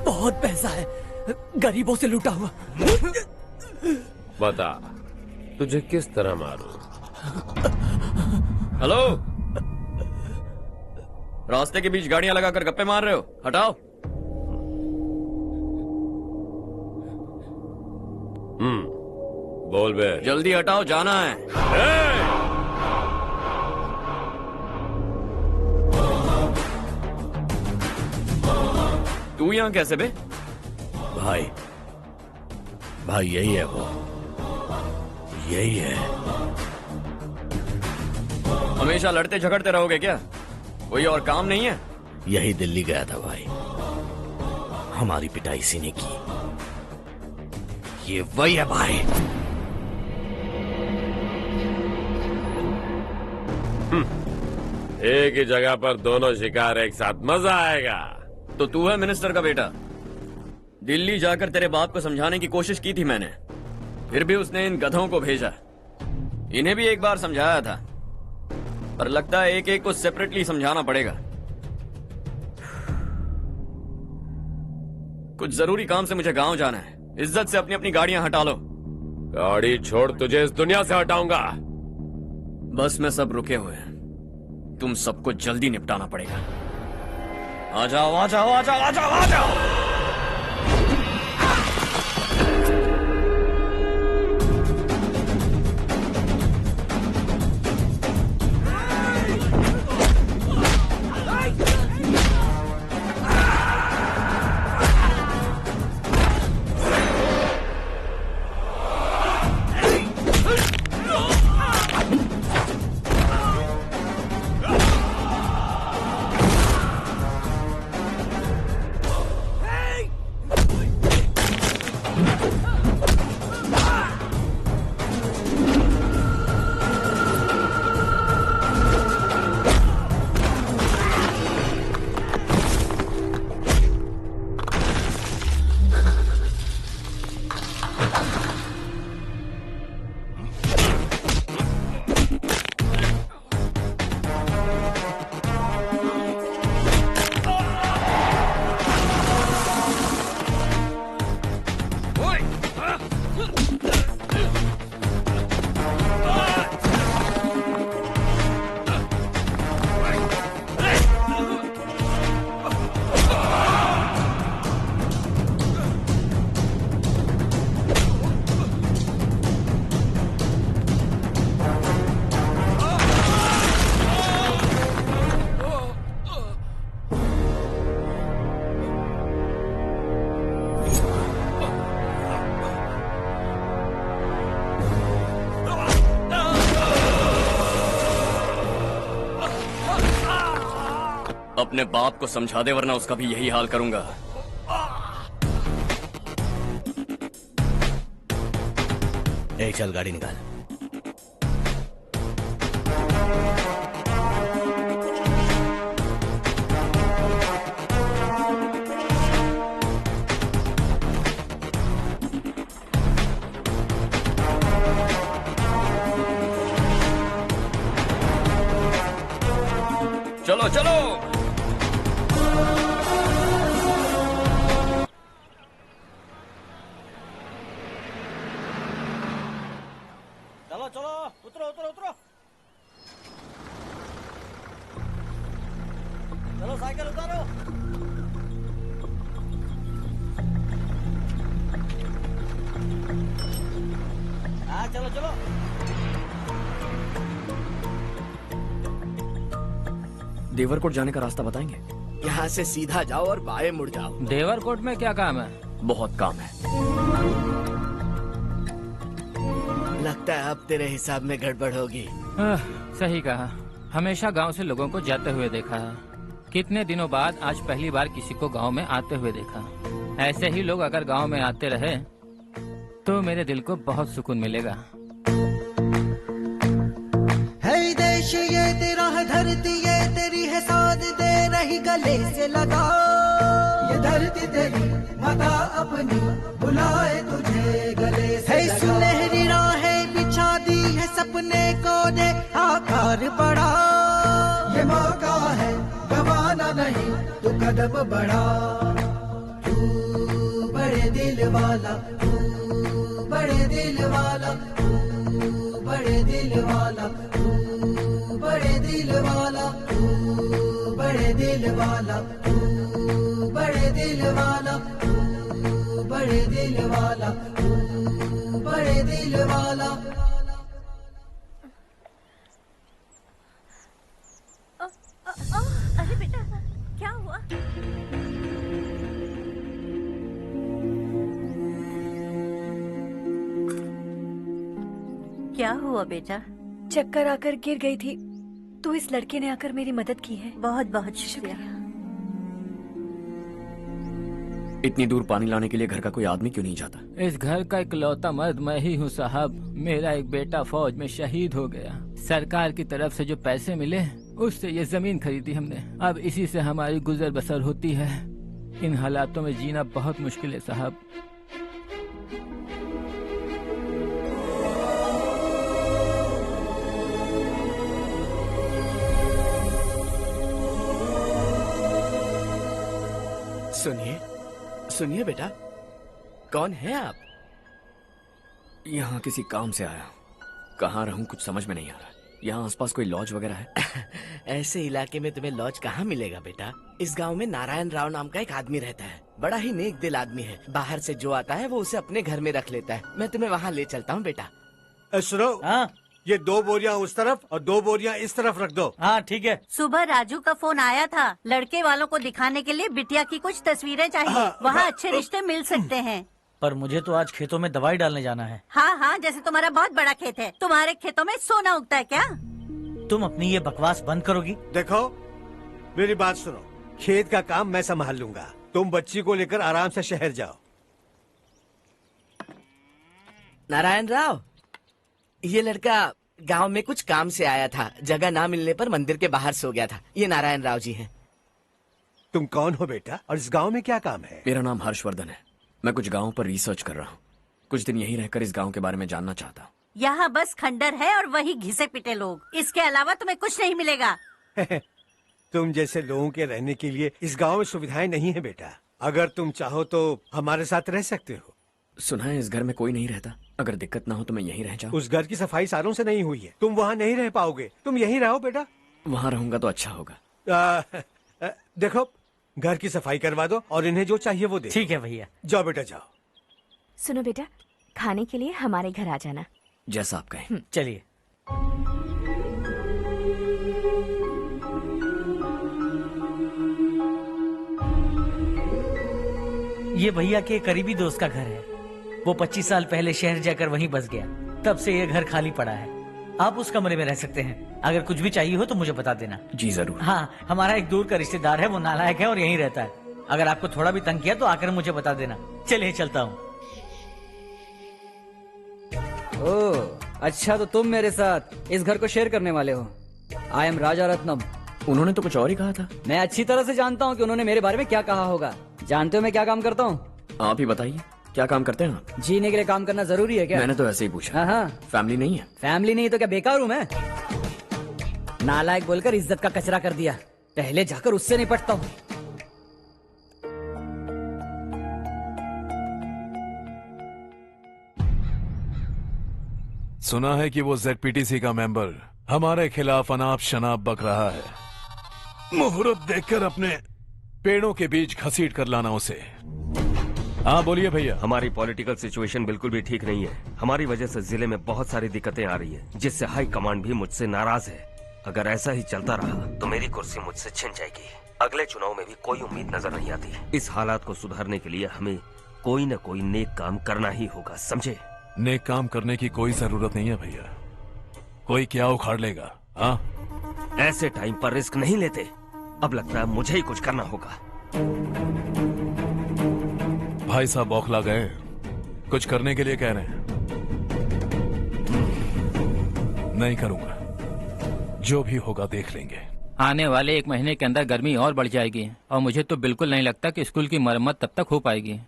बहुत पैसा है, गरीबों से लूटा हुआ। बता, तुझे किस तरह मारूं? हेलो, रास्ते के बीच गाड़ियां लगाकर गप्पे मार रहे हो? हटाओ। बोल बे। जल्दी हटाओ, जाना है। तू यहाँ कैसे बे? भाई यही है वो, यही है। हमेशा लड़ते झगड़ते रहोगे क्या? कोई और काम नहीं है? यही दिल्ली गया था भाई, हमारी पिटाई इसी ने की। ये वही है भाई। एक ही जगह पर दोनों शिकार एक साथ, मजा आएगा। तो तू है मिनिस्टर का बेटा? दिल्ली जाकर तेरे बाप को समझाने की कोशिश की थी मैंने, फिर भी उसने इन गधों को भेजा। इन्हें भी एक बार समझाया था, पर लगता है एक एक को सेपरेटली समझाना पड़ेगा। कुछ जरूरी काम से मुझे गांव जाना है। इज्जत से अपनी अपनी गाड़ियां हटा लो। गाड़ी छोड़, तुझे इस दुनिया से हटाऊंगा। बस में सब रुके हुए हैं, तुम सबको जल्दी निपटाना पड़ेगा। आ जाओ आ जाओ आ जाओ आ जाओ आ जाओ। अपने बाप को समझा दे, वरना उसका भी यही हाल करूंगा। एक चल गाड़ी निकाल। चलो चलो। चलो चलो, उतरो उतरो उतरो। चलो साइकिल उतारो। हाँ चलो चलो। देवरकोट जाने का रास्ता बताएंगे? यहाँ से सीधा जाओ और बाएं मुड़ जाओ। देवरकोट में क्या काम है? बहुत काम है। लगता है अब तेरे हिसाब में गड़बड़ होगी। सही कहा। हमेशा गांव से लोगों को जाते हुए देखा है, कितने दिनों बाद आज पहली बार किसी को गांव में आते हुए देखा। ऐसे ही लोग अगर गांव में आते रहे तो मेरे दिल को बहुत सुकून मिलेगा। है देश ये तेरा है, धरती ये तेरी है, साथ दे रही गले से लगा। ये धरती तेरी माता अपनी बुलाए तुझे गले से लगा। सुनहरी राहें बिछा दी है, सपने को दे आकार बढ़ा। ये मौका है गवाना नहीं, तू कदम बढ़ा। तू बड़े दिल वाला, तू बड़े दिल वाला, तू बड़े दिल वाला, तू बड़े दिल वाला, तू बड़े दिल वाला, तू बड़े दिल वाला, तू बड़े दिल वाला, तू बड़े दिल वाला। अरे बेटा क्या हुआ? क्या हुआ बेटा? चक्कर आकर गिर गई थी, तो इस लड़के ने आकर मेरी मदद की है। बहुत बहुत शुक्रिया। इतनी दूर पानी लाने के लिए घर का कोई आदमी क्यों नहीं जाता? इस घर का इकलौता मर्द मैं ही हूँ साहब। मेरा एक बेटा फौज में शहीद हो गया। सरकार की तरफ से जो पैसे मिले उससे ये जमीन खरीदी हमने। अब इसी से हमारी गुजर बसर होती है। इन हालातों में जीना बहुत मुश्किल है साहब। सुनिए सुनिए बेटा, कौन है आप? यहाँ किसी काम से आया। कहाँ रहूं कुछ समझ में नहीं आ रहा। यहाँ आसपास कोई लॉज वगैरह है? ऐसे इलाके में तुम्हें लॉज कहाँ मिलेगा बेटा? इस गांव में नारायण राव नाम का एक आदमी रहता है। बड़ा ही नेक दिल आदमी है। बाहर से जो आता है वो उसे अपने घर में रख लेता है। मैं तुम्हें वहाँ ले चलता हूँ बेटा। सुनो, ये 2 बोरियां उस तरफ और 2 बोरियां इस तरफ रख दो। हाँ ठीक है। सुबह राजू का फोन आया था, लड़के वालों को दिखाने के लिए बिटिया की कुछ तस्वीरें चाहिए। वहाँ अच्छे रिश्ते मिल सकते हैं। पर मुझे तो आज खेतों में दवाई डालने जाना है। हाँ हाँ, जैसे तुम्हारा बहुत बड़ा खेत है। तुम्हारे खेतों में सोना उगता है क्या? तुम अपनी ये बकवास बंद करोगी? देखो मेरी बात सुनो, खेत का काम मैं संभाल लूंगा। तुम बच्ची को लेकर आराम से शहर जाओ। नारायण राव, ये लड़का गांव में कुछ काम से आया था। जगह ना मिलने पर मंदिर के बाहर सो गया था। ये नारायण राव जी हैं। तुम कौन हो बेटा और इस गांव में क्या काम है? मेरा नाम हर्षवर्धन है। मैं कुछ गाँव पर रिसर्च कर रहा हूँ। कुछ दिन यहीं रहकर इस गाँव के बारे में जानना चाहता हूँ। यहाँ बस खंडर है और वही घिसे पिटे लोग। इसके अलावा तुम्हें कुछ नहीं मिलेगा। तुम जैसे लोगों के रहने के लिए इस गांव में सुविधाएं नहीं है बेटा। अगर तुम चाहो तो हमारे साथ रह सकते हो। सुना है इस घर में कोई नहीं रहता। अगर दिक्कत ना हो तो मैं यहीं रह जाऊँ। उस घर की सफाई सालों से नहीं हुई है। तुम वहाँ नहीं रह पाओगे। तुम यहीं रहो बेटा। वहाँ रहूंगा तो अच्छा होगा। देखो, घर की सफाई करवा दो और इन्हें जो चाहिए वो दे। ठीक है भैया। जाओ बेटा जाओ। सुनो बेटा, खाने के लिए हमारे घर आ जाना। जैसा आप कहें। चलिए। ये भैया के करीबी दोस्त का घर है। वो 25 साल पहले शहर जाकर वहीं बस गया। तब से ये घर खाली पड़ा है। आप उस कमरे में रह सकते हैं। अगर कुछ भी चाहिए हो तो मुझे बता देना। जी जरूर। हाँ, हमारा एक दूर का रिश्तेदार है, वो नालायक है और यहीं रहता है। अगर आपको थोड़ा भी तंग किया तो आकर मुझे बता देना। चलिए चलता हूँ। ओह अच्छा, तो तुम मेरे साथ इस घर को शेयर करने वाले हो। आई एम राजा रत्नम। उन्होंने तो कुछ और ही कहा था। मैं अच्छी तरह से जानता हूँ कि उन्होंने मेरे बारे में क्या कहा होगा। जानते हो मैं क्या काम करता हूँ? आप ही बताइए, क्या काम करते हैं आप? जीने के लिए काम करना जरूरी है क्या? मैंने तो ऐसे ही पूछा। हाँ हाँ। फैमिली नहीं है? फैमिली नहीं तो क्या बेकार हूँ मैं? नालायक बोलकर इज्जत का कचरा कर दिया। पहले जाकर उससे निपटता हूँ। सुना है कि वो ZPTC का मेंबर हमारे खिलाफ अनाप शनाप बक रहा है। मुहूर्त देखकर अपने पेड़ों के बीच घसीट कर लाना उसे। हाँ बोलिए भैया। हमारी पॉलिटिकल सिचुएशन बिल्कुल भी ठीक नहीं है। हमारी वजह से जिले में बहुत सारी दिक्कतें आ रही है, जिससे हाई कमांड भी मुझसे नाराज है। अगर ऐसा ही चलता रहा तो मेरी कुर्सी मुझसे छिन जाएगी। अगले चुनाव में भी कोई उम्मीद नजर नहीं आती। इस हालात को सुधारने के लिए हमें कोई न कोई नेक काम करना ही होगा, समझे? नेक काम करने की कोई जरूरत नहीं है भैया। कोई क्या उखाड़ लेगा। हाँ, ऐसे टाइम पर रिस्क नहीं लेते। अब लगता है मुझे ही कुछ करना होगा। भाई साहब बौखला गए, कुछ करने के लिए कह रहे हैं। नहीं करूंगा, जो भी होगा देख लेंगे। आने वाले 1 महीने के अंदर गर्मी और बढ़ जाएगी और मुझे तो बिल्कुल नहीं लगता कि स्कूल की मरम्मत तब तक हो पाएगी।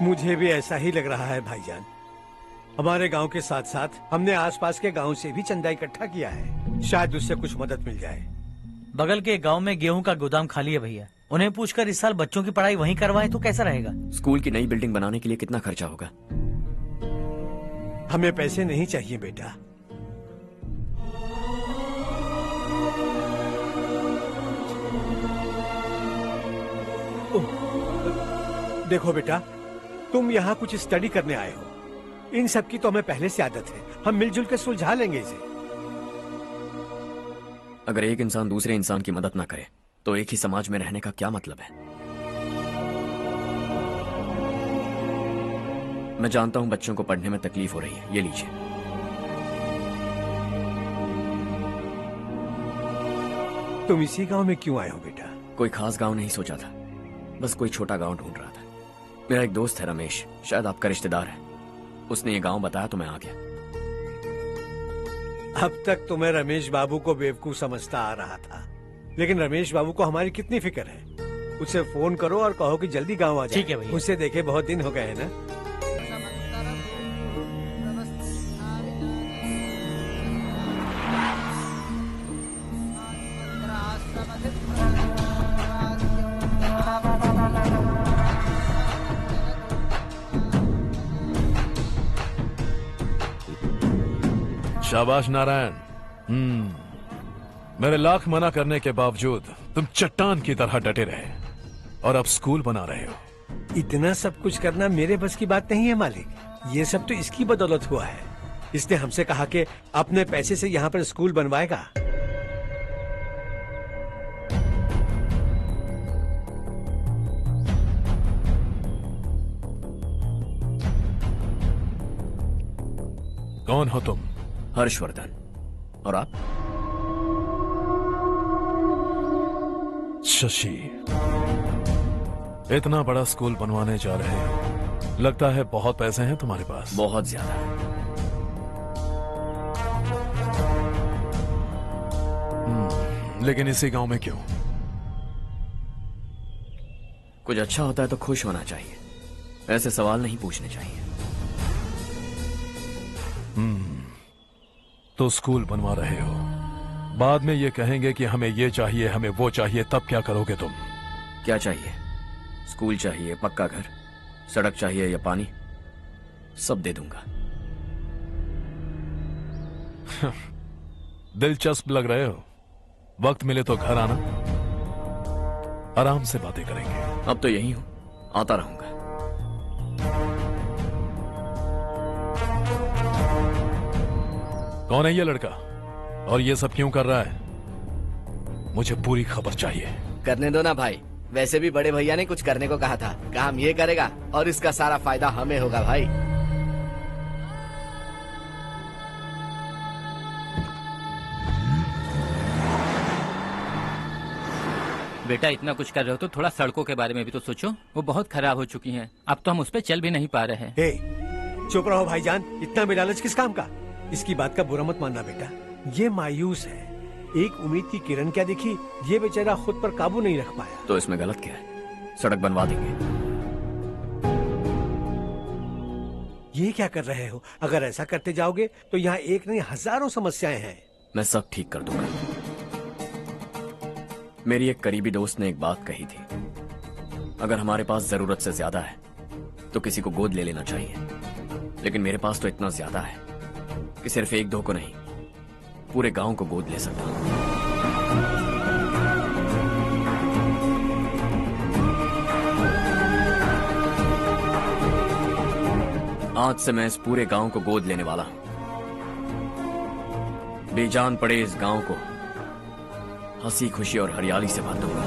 मुझे भी ऐसा ही लग रहा है भाईजान। हमारे गांव के साथ साथ हमने आसपास के गांव से भी चंदा इकट्ठा किया है। शायद उससे कुछ मदद मिल जाए। बगल के गांव में गेहूं का गोदाम खाली है भैया। उन्हें पूछकर इस साल बच्चों की पढ़ाई वहीं करवाएं तो कैसा रहेगा? स्कूल की नई बिल्डिंग बनाने के लिए कितना खर्चा होगा? हमें पैसे नहीं चाहिए बेटा। देखो बेटा, तुम यहाँ कुछ स्टडी करने आए हो। इन सब की तो हमें पहले से आदत है। हम मिलजुल कर सुलझा लेंगे इसे। अगर एक इंसान दूसरे इंसान की मदद ना करे तो एक ही समाज में रहने का क्या मतलब है? मैं जानता हूं बच्चों को पढ़ने में तकलीफ हो रही है। ये लीजिए। तुम इसी गांव में क्यों आए हो बेटा? कोई खास गांव नहीं सोचा था, बस कोई छोटा गांव ढूंढ रहा था। मेरा एक दोस्त है रमेश, शायद आपका रिश्तेदार है। उसने ये गांव बताया तो मैं आ गया। अब तक तो मैं रमेश बाबू को बेवकूफ समझता आ रहा था, लेकिन रमेश बाबू को हमारी कितनी फिक्र है। उसे फोन करो और कहो कि जल्दी गांव आ जाए। ठीक है भैया। उसे देखे बहुत दिन हो गए हैं ना। शाबाश नारायण। मेरे लाख मना करने के बावजूद तुम चट्टान की तरह डटे रहे और अब स्कूल बना रहे हो। इतना सब कुछ करना मेरे बस की बात नहीं है मालिक, ये सब तो इसकी बदौलत हुआ है। इसने हमसे कहा कि अपने पैसे से यहाँ पर स्कूल बनवाएगा। कौन हो तुम? हर्षवर्धन। और आप? शशि। इतना बड़ा स्कूल बनवाने जा रहे हो, लगता है बहुत पैसे हैं तुम्हारे पास। बहुत ज्यादा। लेकिन इसी गांव में क्यों? कुछ अच्छा होता है तो खुश होना चाहिए, ऐसे सवाल नहीं पूछने चाहिए। तो स्कूल बनवा रहे हो, बाद में ये कहेंगे कि हमें ये चाहिए, हमें वो चाहिए, तब क्या करोगे तुम? क्या चाहिए? स्कूल चाहिए, पक्का घर, सड़क चाहिए या पानी, सब दे दूंगा। दिलचस्प लग रहे हो। वक्त मिले तो घर आना, आराम से बातें करेंगे। अब तो यही हूं, आता रहूंगा। कौन है ये लड़का और ये सब क्यों कर रहा है? मुझे पूरी खबर चाहिए। करने दो ना भाई, वैसे भी बड़े भैया ने कुछ करने को कहा था, काम ये करेगा और इसका सारा फायदा हमें होगा भाई। बेटा इतना कुछ कर रहे हो तो थोड़ा सड़कों के बारे में भी तो सोचो, वो बहुत खराब हो चुकी हैं। अब तो हम उस पर चल भी नहीं पा रहे हैं। चुप रहो भाईजान, इतना बेलालच किस काम का? इसकी बात का बुरा मत मानना बेटा, ये मायूस है। एक उम्मीद की किरण क्या दिखी, ये बेचारा खुद पर काबू नहीं रख पाया। तो इसमें गलत क्या है? सड़क बनवा देंगे। ये क्या कर रहे हो? अगर ऐसा करते जाओगे तो यहाँ एक नहीं हजारों समस्याएं हैं। मैं सब ठीक कर दूंगा। मेरी एक करीबी दोस्त ने एक बात कही थी, अगर हमारे पास जरूरत से ज्यादा है तो किसी को गोद ले लेना चाहिए। लेकिन मेरे पास तो इतना ज्यादा है कि सिर्फ एक दो को नहीं, पूरे गांव को गोद ले सकता हूं। आज से मैं इस पूरे गांव को गोद लेने वाला हूं। बेजान पड़े इस गांव को हंसी खुशी और हरियाली से भर दूंगा।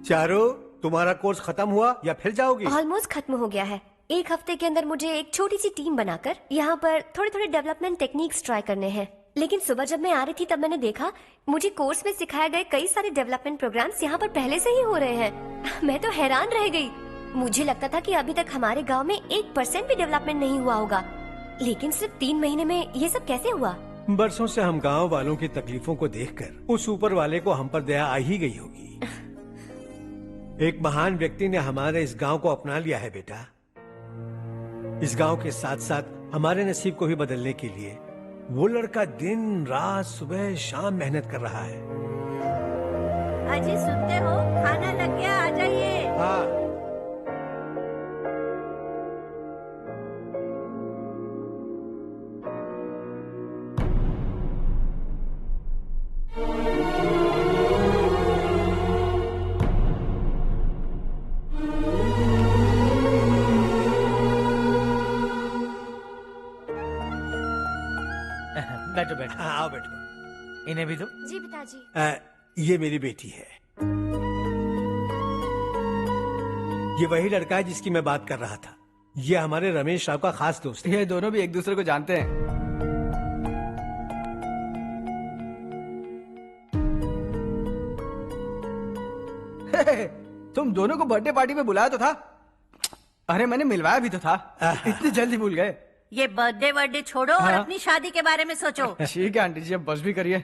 चारो, तुम्हारा कोर्स खत्म हुआ या फिर जाओगी? ऑलमोस्ट खत्म हो गया है। एक हफ्ते के अंदर मुझे एक छोटी सी टीम बनाकर यहाँ पर थोड़े थोड़े डेवलपमेंट टेक्निक्स ट्राई करने हैं। लेकिन सुबह जब मैं आ रही थी तब मैंने देखा मुझे कोर्स में सिखाए गए कई सारे डेवलपमेंट प्रोग्राम्स यहाँ पर पहले से ही हो रहे हैं। मैं तो हैरान रह गई। मुझे लगता था कि अभी तक हमारे गाँव में 1% भी डेवलपमेंट नहीं हुआ होगा, लेकिन सिर्फ 3 महीने में ये सब कैसे हुआ? बरसों से हम गाँव वालों की तकलीफों को देखकर उस ऊपर वाले को हम पर दया आ ही गई होगी। एक महान व्यक्ति ने हमारे इस गांव को अपना लिया है बेटा। इस गांव के साथ साथ हमारे नसीब को भी बदलने के लिए वो लड़का दिन रात सुबह शाम मेहनत कर रहा है। अजी सुनते हो, खाना लग गया, आ जाइए। हाँ। बैठो बैठो। हाँ, आओ बैठो। इन्हें भी दो। जी पिताजी। ये मेरी बेटी है। ये वही लड़का है जिसकी मैं बात कर रहा था। ये हमारे रमेश राव का खास दोस्त है। ये दोनों भी एक दूसरे को जानते हैं। तुम दोनों को बर्थडे पार्टी में बुलाया तो था। अरे मैंने मिलवाया भी तो था। इतनी जल्दी भूल गए। ये बर्थडे छोड़ो और हाँ? अपनी शादी के बारे में सोचो। ठीक है आंटी जी, अब बस भी करिए।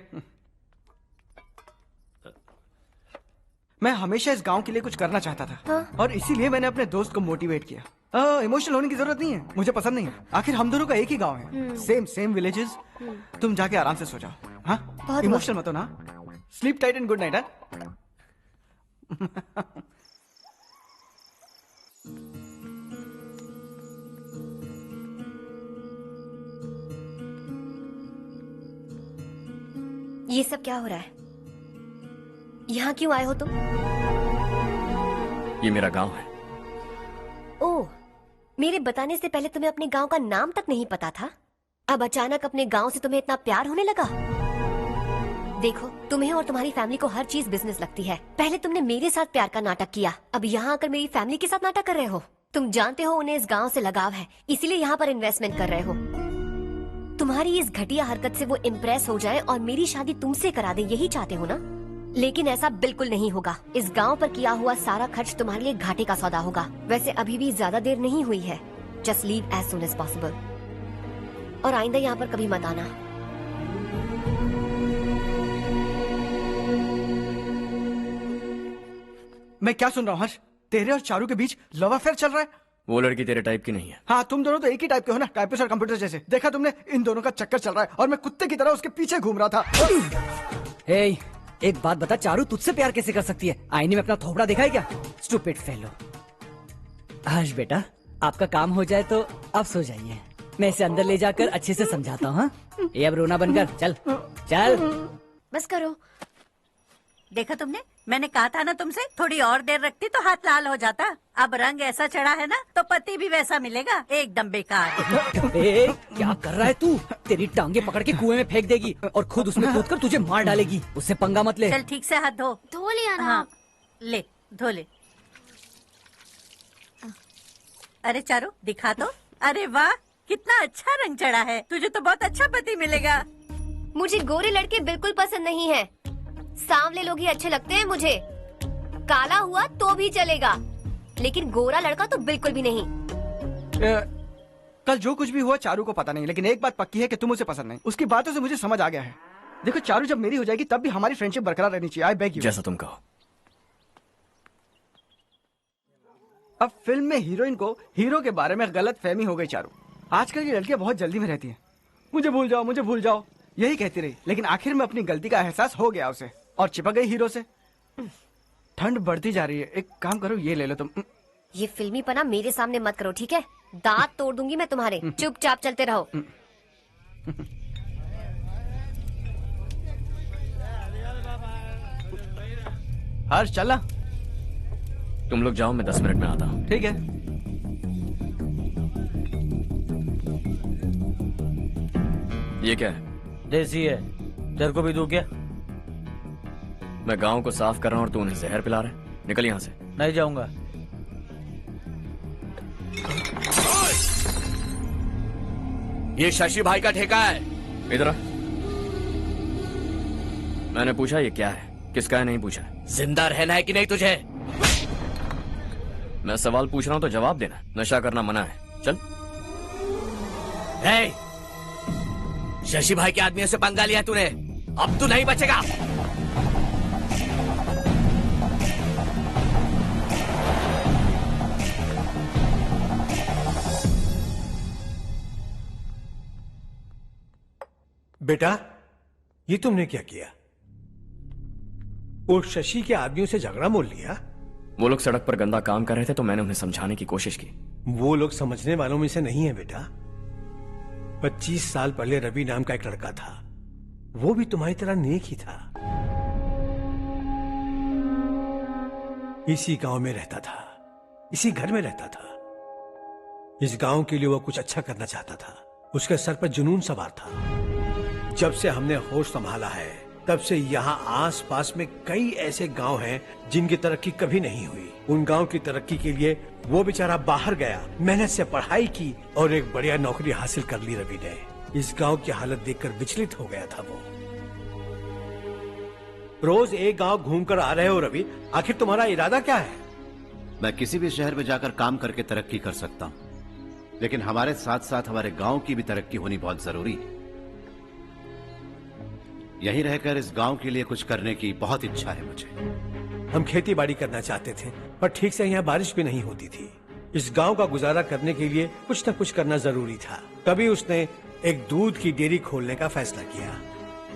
मैं हमेशा इस गांव के लिए कुछ करना चाहता था। हाँ? और इसीलिए मैंने अपने दोस्त को मोटिवेट किया। इमोशनल होने की जरूरत नहीं है, मुझे पसंद नहीं है। आखिर हम दोनों का एक ही गांव है, सेम विलेजेस। तुम जाके आराम से सो जाओ। हाँ, इमोशनल मत हो ना। Sleep tight and good night. ये सब क्या हो रहा है? यहाँ क्यों आए हो तुम? ये मेरा गांव है। ओह, मेरे बताने से पहले तुम्हें अपने गांव का नाम तक नहीं पता था? अब अचानक अपने गांव से तुम्हें इतना प्यार होने लगा? देखो, तुम्हें और तुम्हारी फैमिली को हर चीज बिजनेस लगती है। पहले तुमने मेरे साथ प्यार का नाटक किया, अब यहाँ आकर मेरी फैमिली के साथ नाटक कर रहे हो। तुम जानते हो उन्हें इस गांव से लगाव है, इसीलिए यहाँ पर इन्वेस्टमेंट कर रहे हो। तुम्हारी इस घटिया हरकत से वो इम्प्रेस हो जाए और मेरी शादी तुमसे करा दे, यही चाहते हो ना? लेकिन ऐसा बिल्कुल नहीं होगा। इस गांव पर किया हुआ सारा खर्च तुम्हारे लिए घाटे का सौदा होगा। वैसे अभी भी ज्यादा देर नहीं हुई है। Just leave as soon as possible. और आइंदा यहाँ पर कभी मत आना। मैं क्या सुन रहा हूँ हर्ष? तेरे और चारू के बीच लव अफेयर चल रहा है? वो लड़की तेरे टाइप की नहीं है। हाँ, तुम दोनों तो एक ही टाइप के हो ना, टाइपिस्ट और कंप्यूटर जैसे। देखा तुमने, इन दोनों का चक्कर चल रहा है और मैं कुत्ते की तरह उसके पीछे घूम रहा था। हे, एक बात बता, चारू तुझसे प्यार कैसे कर सकती है? आईने में अपना थोबड़ा देखा है क्या? Stupid fellow. हर्ष बेटा, आपका काम हो जाए तो आप सो जाइए। मैं इसे अंदर ले जाकर अच्छे से समझाता हूँ। ये अब रोना बनकर चल चल। बस करो। देखा तुमने, मैंने कहा था ना तुमसे, थोड़ी और देर रखती तो हाथ लाल हो जाता। अब रंग ऐसा चढ़ा है ना तो पति भी वैसा मिलेगा। एकदम बेकार। क्या कर रहा है तू? तेरी टांगे पकड़ के कुएं में फेंक देगी और खुद उसमें कूदकर तुझे मार डालेगी। उससे पंगा मत ले। चल ठीक से हाथ धो। धो लिया ना? हाँ, ले धो ले। अरे चारू दिखा तो। अरे वाह, कितना अच्छा रंग चढ़ा है। तुझे तो बहुत अच्छा पति मिलेगा। मुझे गोरे लड़के बिल्कुल पसंद नहीं है। सांवले लोग ही अच्छे लगते हैं मुझे। काला हुआ तो भी चलेगा, लेकिन गोरा लड़का तो बिल्कुल भी नहीं। कल जो कुछ भी हुआ चारू को पता नहीं, लेकिन एक बात पक्की है कि तुम उसे पसंद नहीं। उसकी बातों से मुझे समझ आ गया है। देखो, चारू जब मेरी हो जाएगी तब भी हमारी फ्रेंडशिप बरकरार रहनी चाहिए। I beg you. जैसा तुम कहो। अब फिल्म में हीरोइन को हीरो के बारे में गलत फहमी हो गई चारू। आजकल की लड़कियां बहुत जल्दी में रहती हैं। मुझे भूल जाओ, मुझे भूल जाओ, यही कहती रही। लेकिन आखिर में अपनी गलती का एहसास हो गया उसे और चिपक गई हीरो से। ठंड बढ़ती जा रही है, एक काम करो, ये ले लो तुम। ये फिल्मी पना मेरे सामने मत करो, ठीक है? दांत तोड़ दूंगी मैं तुम्हारे। चुपचाप चलते रहो। हर्ष चलना। तुम लोग जाओ, मैं 10 मिनट में आता हूँ। ठीक है। ये क्या है? देसी है। तेरे को भी दूं क्या? मैं गांव को साफ कर रहा हूँ और तू उन्हें जहर पिला रहा है। निकल यहाँ से। नहीं जाऊंगा। ये शशि भाई का ठेका है। इधर आ। मैंने पूछा ये क्या है, किसका है नहीं पूछा। जिंदा रहना है कि नहीं तुझे? मैं सवाल पूछ रहा हूं तो जवाब देना। नशा करना मना है। चल। शशि भाई के आदमियों से पंगा लिया तूने, अब तू नहीं बचेगा। बेटा, ये तुमने क्या किया? वो शशि के आदमियों से झगड़ा मोल लिया? वो लोग सड़क पर गंदा काम कर रहे थे तो मैंने उन्हें समझाने की कोशिश की। वो लोग समझने वालों में से नहीं है बेटा। 25 साल पहले रवि नाम का एक लड़का था, वो भी तुम्हारी तरह नेक ही था। इसी गांव में रहता था, इसी घर में रहता था। इस गांव के लिए वो कुछ अच्छा करना चाहता था। उसके सर पर जुनून सवार था। जब से हमने होश संभाला है तब से यहाँ आस पास में कई ऐसे गांव हैं जिनकी तरक्की कभी नहीं हुई। उन गांव की तरक्की के लिए वो बेचारा बाहर गया, मेहनत से पढ़ाई की और एक बढ़िया नौकरी हासिल कर ली रवि ने। इस गांव की हालत देखकर विचलित हो गया था वो। रोज एक गांव घूमकर आ रहे हो रवि, आखिर तुम्हारा इरादा क्या है? मैं किसी भी शहर में जाकर काम करके तरक्की कर सकता हूँ, लेकिन हमारे साथ साथ हमारे गांव की भी तरक्की होनी बहुत जरूरी है। यहीं रहकर इस गांव के लिए कुछ करने की बहुत इच्छा है मुझे। हम खेती बाड़ी करना चाहते थे, पर ठीक से यहाँ बारिश भी नहीं होती थी। इस गांव का गुजारा करने के लिए कुछ न कुछ करना जरूरी था। तभी उसने एक दूध की डेयरी खोलने का फैसला किया।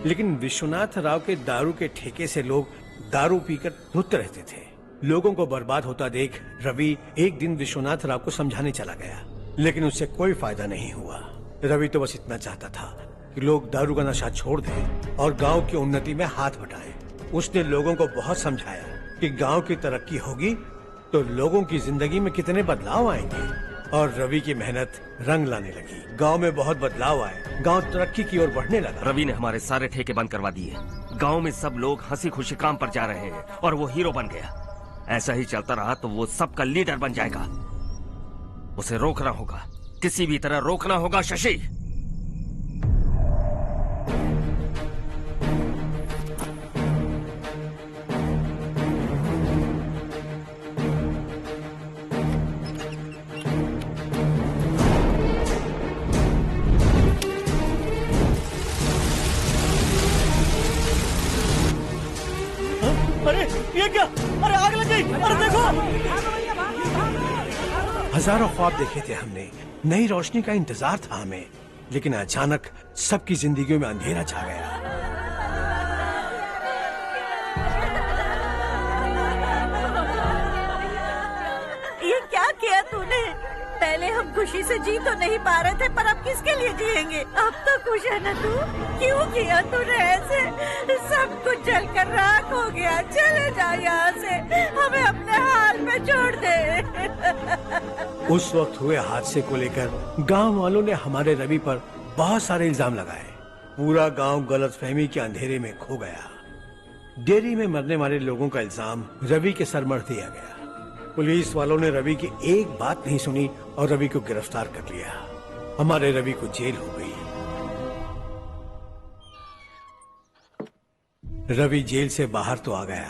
लेकिन विश्वनाथ राव के दारू के ठेके से लोग दारू पीकर धुत रहते थे। लोगों को बर्बाद होता देख रवि एक दिन विश्वनाथ राव को समझाने चला गया, लेकिन उससे कोई फायदा नहीं हुआ। रवि तो बस इतना चाहता था कि लोग दारू का नशा छोड़ दें और गांव की उन्नति में हाथ बटाएं। उसने लोगों को बहुत समझाया कि गांव की तरक्की होगी तो लोगों की जिंदगी में कितने बदलाव आएंगे, और रवि की मेहनत रंग लाने लगी। गांव में बहुत बदलाव आए, गांव तरक्की की ओर बढ़ने लगा। रवि ने हमारे सारे ठेके बंद करवा दिए। गांव में सब लोग हंसी खुशी काम पर जा रहे हैं और वो हीरो बन गया। ऐसा ही चलता रहा तो वो सबका लीडर बन जाएगा। उसे रोकना होगा, किसी भी तरह रोकना होगा शशि। अरे ये क्या? अरे आग लग गई! अरे देखो! हजारों ख्वाब देखे थे हमने, नई रोशनी का इंतजार था हमें, लेकिन अचानक सबकी जिंदगियों में अंधेरा छा गया। ये क्या किया तूने? पहले हम खुशी से जी तो नहीं पा रहे थे, पर अब किसके लिए जिएंगे? अब तो खुश है ना तू? क्यों किया तूने ऐसे? सब कुछ जलकर राख हो गया। चले जा यहाँ से, हमें अपने हाल में छोड़ दे। उस वक्त हुए हादसे को लेकर गांव वालों ने हमारे रवि पर बहुत सारे इल्जाम लगाए। पूरा गांव गलतफहमी के अंधेरे में खो गया। डेयरी में मरने वाले लोगों का इल्जाम रवि के सर मढ़ दिया गया। पुलिस वालों ने रवि की एक बात नहीं सुनी और रवि को गिरफ्तार कर लिया। हमारे रवि को जेल हो गई। रवि जेल से बाहर तो आ गया,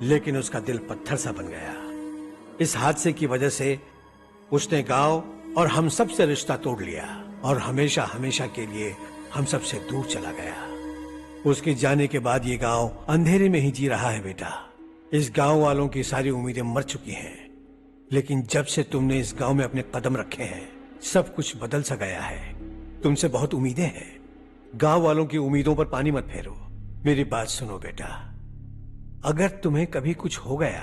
लेकिन उसका दिल पत्थर सा बन गया। इस हादसे की वजह से उसने गांव और हम सब से रिश्ता तोड़ लिया और हमेशा हमेशा के लिए हम सब से दूर चला गया। उसके जाने के बाद ये गांव अंधेरे में ही जी रहा है बेटा। इस गांव वालों की सारी उम्मीदें मर चुकी हैं, लेकिन जब से तुमने इस गांव में अपने कदम रखे हैं, सब कुछ बदल सा गया है। तुमसे बहुत उम्मीदें हैं। गांव वालों की उम्मीदों पर पानी मत फेरो। मेरी बात सुनो बेटा, अगर तुम्हें कभी कुछ हो गया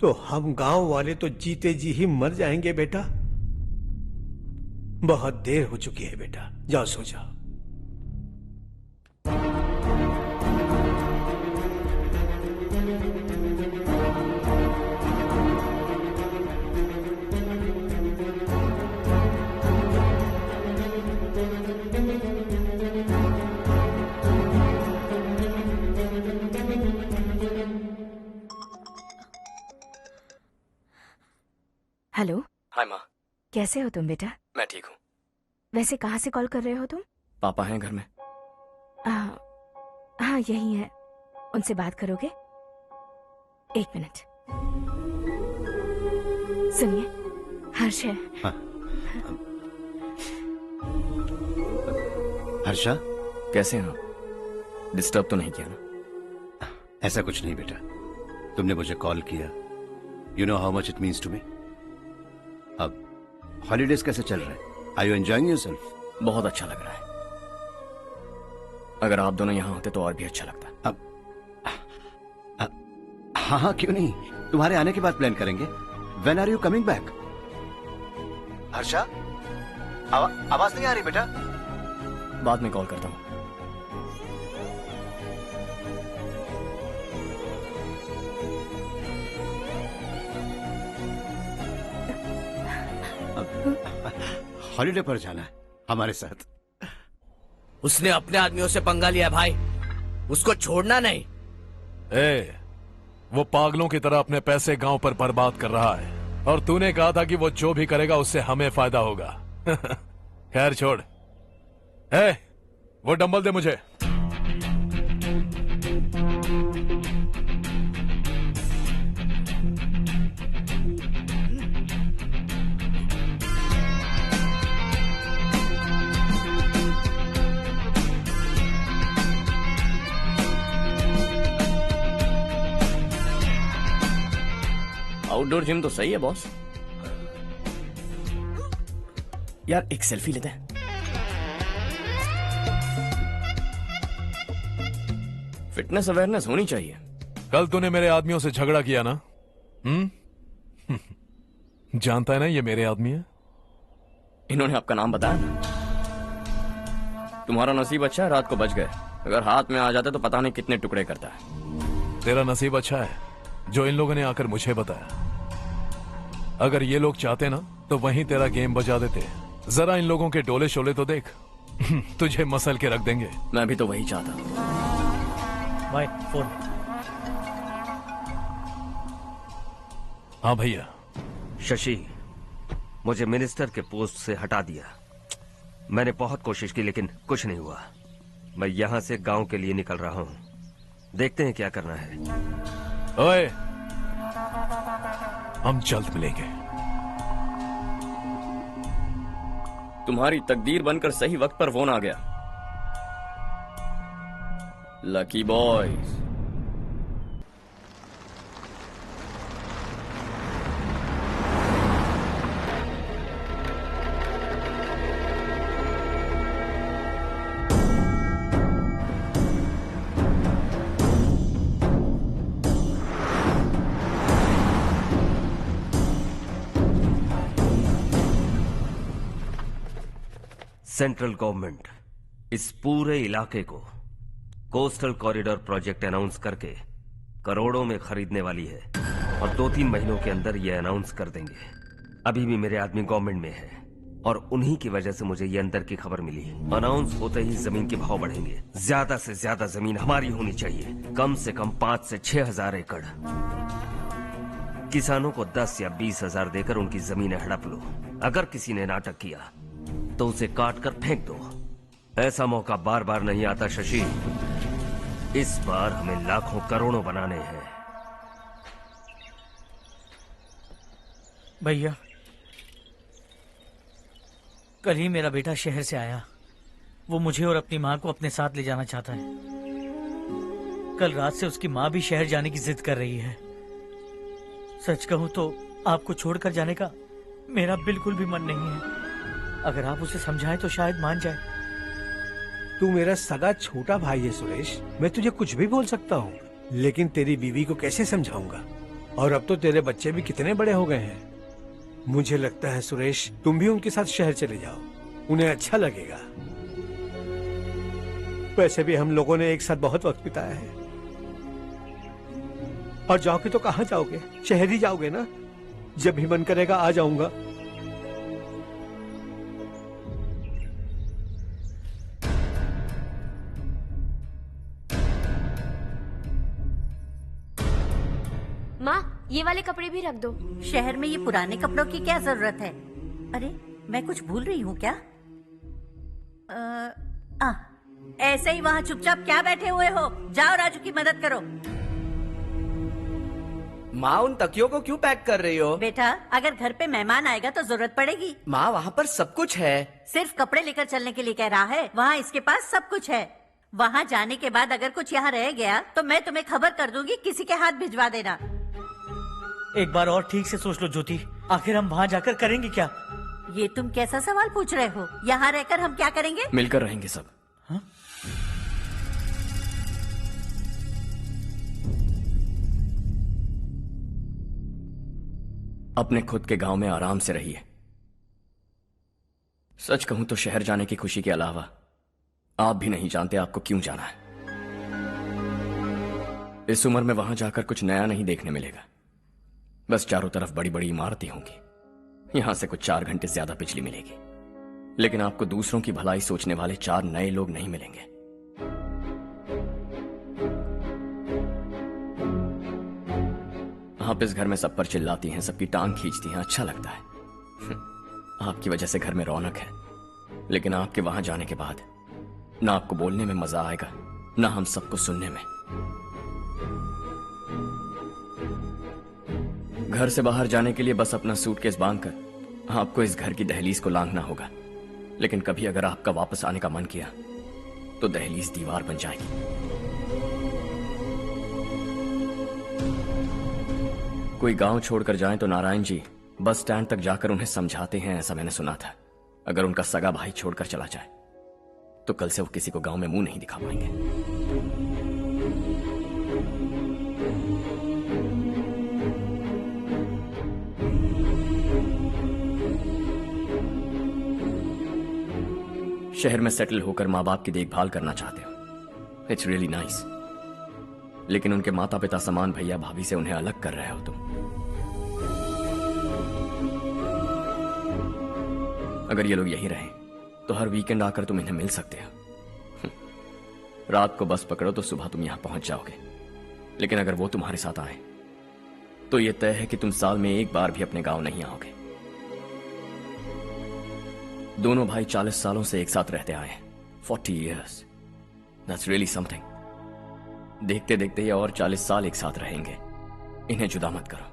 तो हम गांव वाले तो जीते जी ही मर जाएंगे बेटा। बहुत देर हो चुकी है बेटा, जाओ सो जाओ। हेलो। हाय माँ। कैसे हो तुम बेटा? मैं ठीक हूँ। वैसे कहाँ से कॉल कर रहे हो तुम? पापा हैं घर में। हाँ यही है। उनसे बात करोगे? एक मिनट। सुनिए, हर्ष है। हाँ। हर्षा, कैसे हैं आप? डिस्टर्ब तो नहीं किया ना? ऐसा कुछ नहीं बेटा, तुमने मुझे कॉल किया। You know how much it means to me. अब हॉलीडेज कैसे चल रहे हैं? Are you enjoying yourself? बहुत अच्छा लग रहा है। अगर आप दोनों यहाँ होते तो और भी अच्छा लगता। अब हाँ हाँ क्यों नहीं, तुम्हारे आने के बाद प्लान करेंगे। When are you coming back? Harsha, आवाज नहीं आ रही बेटा। बाद में कॉल करता हूँ। हॉलीडे पर जाना है हमारे साथ। उसने अपने आदमियों से पंगा लिया भाई, उसको छोड़ना नहीं। वो पागलों की तरह अपने पैसे गांव पर बर्बाद कर रहा है, और तूने कहा था कि वो जो भी करेगा उससे हमें फायदा होगा। खैर छोड़। वो डंबल दे मुझे। आउटडोर जिम तो सही है बॉस। यार एक सेल्फी लेते हैं। फिटनेस अवेयरनेस होनी चाहिए। कल तूने मेरे आदमियों से झगड़ा किया ना? जानता है ना ये मेरे आदमी है। इन्होंने आपका नाम बताया? तुम्हारा नसीब अच्छा है रात को बच गए, अगर हाथ में आ जाते तो पता नहीं कितने टुकड़े करता है। तेरा नसीब अच्छा है जो इन लोगों ने आकर मुझे बताया। अगर ये लोग चाहते ना तो वहीं तेरा गेम बजा देते। जरा इन लोगों के डोले शोले तो देख। तुझे मसल के रख देंगे। मैं भी तो वही चाहता हूं। भाई फोन। हाँ भैया। शशि, मुझे मिनिस्टर के पोस्ट से हटा दिया। मैंने बहुत कोशिश की लेकिन कुछ नहीं हुआ। मैं यहां से गांव के लिए निकल रहा हूं। देखते हैं क्या करना है। ओए, हम जल्द मिलेंगे। तुम्हारी तकदीर बनकर सही वक्त पर फोन आ गया। Lucky boys. सेंट्रल गवर्नमेंट इस पूरे इलाके को कोस्टल कॉरिडोर प्रोजेक्ट अनाउंस करके करोड़ों में खरीदने वाली है और 2-3 महीनों के अंदर ये अनाउंस कर देंगे। अभी भी मेरे आदमी गवर्नमेंट में है और उन्हीं की वजह से मुझे ये अंदर की खबर मिली। अनाउंस होते ही जमीन के भाव बढ़ेंगे। ज्यादा से ज्यादा जमीन हमारी होनी चाहिए, कम से कम 5 से 6 हजार एकड़। किसानों को 10 या 20 हजार देकर उनकी जमीनें हड़प लो। अगर किसी ने नाटक किया तो उसे काट कर फेंक दो। ऐसा मौका बार बार नहीं आता शशि। इस बार हमें लाखों करोड़ों बनाने हैं। भैया, कल ही मेरा बेटा शहर से आया। वो मुझे और अपनी माँ को अपने साथ ले जाना चाहता है। कल रात से उसकी माँ भी शहर जाने की जिद कर रही है। सच कहूं तो आपको छोड़कर जाने का मेरा बिल्कुल भी मन नहीं है। अगर आप उसे समझाएं तो शायद मान जाए। तू मेरा सगा छोटा भाई है सुरेश। मैं तुझे कुछ भी बोल सकता हूँ, लेकिन तेरी बीवी को कैसे समझाऊंगा? और अब तो तेरे बच्चे भी कितने बड़े हो गए हैं। मुझे लगता है सुरेश, तुम भी उनके साथ शहर चले जाओ, उन्हें अच्छा लगेगा। वैसे भी हम लोगों ने एक साथ बहुत वक्त बिताया है। और जाओगे तो कहाँ जाओगे? शहर ही जाओगे ना? जब भी मन करेगा आ जाऊंगा। माँ, ये वाले कपड़े भी रख दो। शहर में ये पुराने कपड़ों की क्या जरूरत है? अरे, मैं कुछ भूल रही हूँ क्या? ऐसे ही वहाँ चुपचाप क्या बैठे हुए हो? जाओ राजू की मदद करो। माँ, उन तकियों को क्यों पैक कर रही हो? बेटा, अगर घर पे मेहमान आएगा तो जरूरत पड़ेगी। माँ, वहाँ पर सब कुछ है। सिर्फ कपड़े लेकर चलने के लिए कह रहा है? वहाँ इसके पास सब कुछ है। वहाँ जाने के बाद अगर कुछ यहाँ रह गया तो मैं तुम्हें खबर कर दूंगी, किसी के हाथ भिजवा देना। एक बार और ठीक से सोच लो ज्योति, आखिर हम वहाँ जाकर करेंगे क्या? ये तुम कैसा सवाल पूछ रहे हो? यहाँ रहकर हम क्या करेंगे? मिलकर रहेंगे सब। हा? अपने खुद के गांव में आराम से रहिए। सच कहूं तो शहर जाने की खुशी के अलावा आप भी नहीं जानते आपको क्यों जाना है। इस उम्र में वहां जाकर कुछ नया नहीं देखने मिलेगा। बस चारों तरफ बड़ी बड़ी इमारतें होंगी। यहां से कुछ 4 घंटे ज्यादा बिजली मिलेगी, लेकिन आपको दूसरों की भलाई सोचने वाले 4 नए लोग नहीं मिलेंगे। आप इस घर में सब पर चिल्लाती हैं, सबकी टांग खींचती हैं, अच्छा लगता है। आपकी वजह से घर में रौनक है, लेकिन आपके वहां जाने के बाद ना आपको बोलने में मजा आएगा, ना हम सबको सुनने में। घर से बाहर जाने के लिए बस अपना सूटकेस बांधकर आपको इस घर की दहलीज को लांघना होगा। लेकिन कभी अगर आपका वापस आने का मन किया तो दहलीज दीवार बन जाएगी। कोई गांव छोड़कर जाएं तो नारायण जी बस स्टैंड तक जाकर उन्हें समझाते हैं, ऐसा मैंने सुना था। अगर उनका सगा भाई छोड़कर चला जाए तो कल से वो किसी को गांव में मुंह नहीं दिखा पाएंगे। शहर में सेटल होकर माँ बाप की देखभाल करना चाहते हो, इट्स रियली नाइस। लेकिन उनके माता पिता समान भैया भाभी से उन्हें अलग कर रहे हो तुम। अगर ये लोग यहीं रहें तो हर वीकेंड आकर तुम इन्हें मिल सकते हो। रात को बस पकड़ो तो सुबह तुम यहां पहुंच जाओगे। लेकिन अगर वो तुम्हारे साथ आए तो ये तय है कि तुम साल में एक बार भी अपने गांव नहीं आओगे। दोनों भाई 40 सालों से एक साथ रहते आए, 40 years, that's really something। देखते देखते ये और 40 साल एक साथ रहेंगे। इन्हें जुदा मत करो,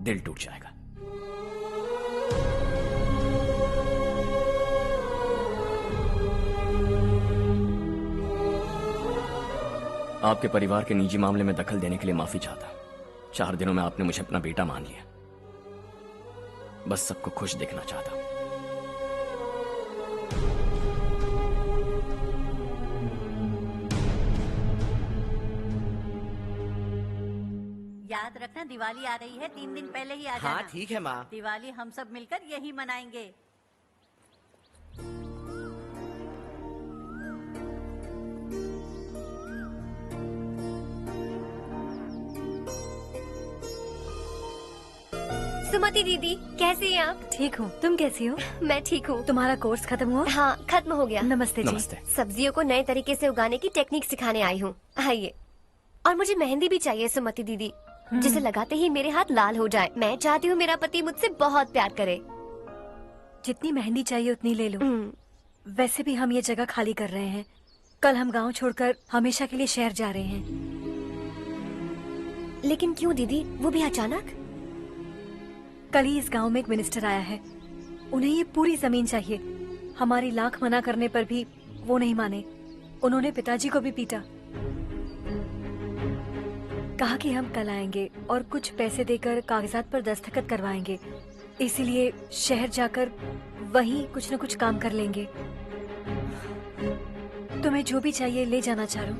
दिल टूट जाएगा। आपके परिवार के निजी मामले में दखल देने के लिए माफी चाहता। 4 दिनों में आपने मुझे अपना बेटा मान लिया। बस सबको खुश देखना चाहता। याद रखना दिवाली आ रही है, 3 दिन पहले ही आ जाना। हाँ ठीक है माँ। दिवाली हम सब मिलकर यही मनाएंगे। सुमति दीदी, कैसे हैं आप? ठीक हूँ, तुम कैसी हो? मैं ठीक हूँ। तुम्हारा कोर्स खत्म हुआ? हाँ, खत्म हो गया। नमस्ते जी। नमस्ते। सब्जियों को नए तरीके से उगाने की टेक्निक सिखाने आई हूँ। आइए। और मुझे मेहंदी भी चाहिए सुमति दीदी, जिसे लगाते ही मेरे हाथ लाल हो जाए। मैं चाहती हूँ मेरा पति मुझसे बहुत प्यार करे। जितनी मेहंदी चाहिए उतनी ले लो। वैसे भी हम ये जगह खाली कर रहे हैं। कल हम गांव छोड़कर हमेशा के लिए शहर जा रहे हैं। लेकिन क्यों दीदी, वो भी अचानक? कल ही इस गांव में एक मिनिस्टर आया है, उन्हें ये पूरी जमीन चाहिए। हमारी लाख मना करने पर भी वो नहीं माने। उन्होंने पिताजी को भी पीटा। कहा कि हम कल आएंगे और कुछ पैसे देकर कागजात पर दस्तखत करवाएंगे। इसीलिए शहर जाकर वहीं कुछ न कुछ काम कर लेंगे। तुम्हें जो भी चाहिए ले जाना चारू।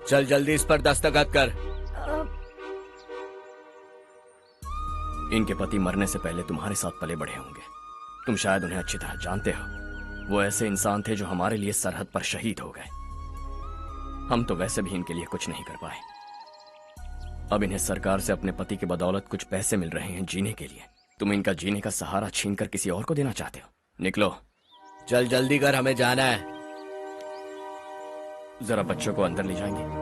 चल जल्दी इस पर दस्तखत कर। इनके पति मरने से पहले तुम्हारे साथ पले बढ़े होंगे। तुम शायद उन्हें अच्छी तरह जानते हो। वो ऐसे इंसान थे जो हमारे लिए सरहद पर शहीद हो गए। हम तो वैसे भी इनके लिए कुछ नहीं कर पाए। अब इन्हें सरकार से अपने पति की बदौलत कुछ पैसे मिल रहे हैं जीने के लिए। तुम इनका जीने का सहारा छीनकर किसी और को देना चाहते हो। निकलो। चल जल्दी कर, हमें जाना है। जरा बच्चों को अंदर ले जाएंगे।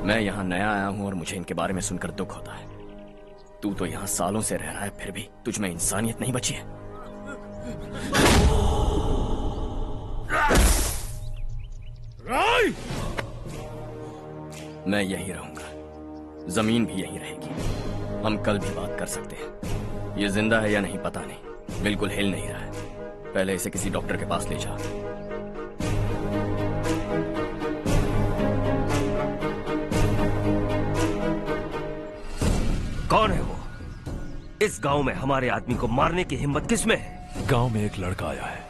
मैं यहाँ नया आया हूँ और मुझे इनके बारे में सुनकर दुख होता है। तू तो यहाँ सालों से रह रहा है, फिर भी तुझ में इंसानियत नहीं बची है। मैं यहीं रहूंगा, जमीन भी यहीं रहेगी। हम कल भी बात कर सकते हैं। ये जिंदा है या नहीं पता नहीं, बिल्कुल हिल नहीं रहा है। पहले इसे किसी डॉक्टर के पास ले जा। कौन है वो? इस गांव में हमारे आदमी को मारने की हिम्मत किसमें है? गांव में एक लड़का आया है,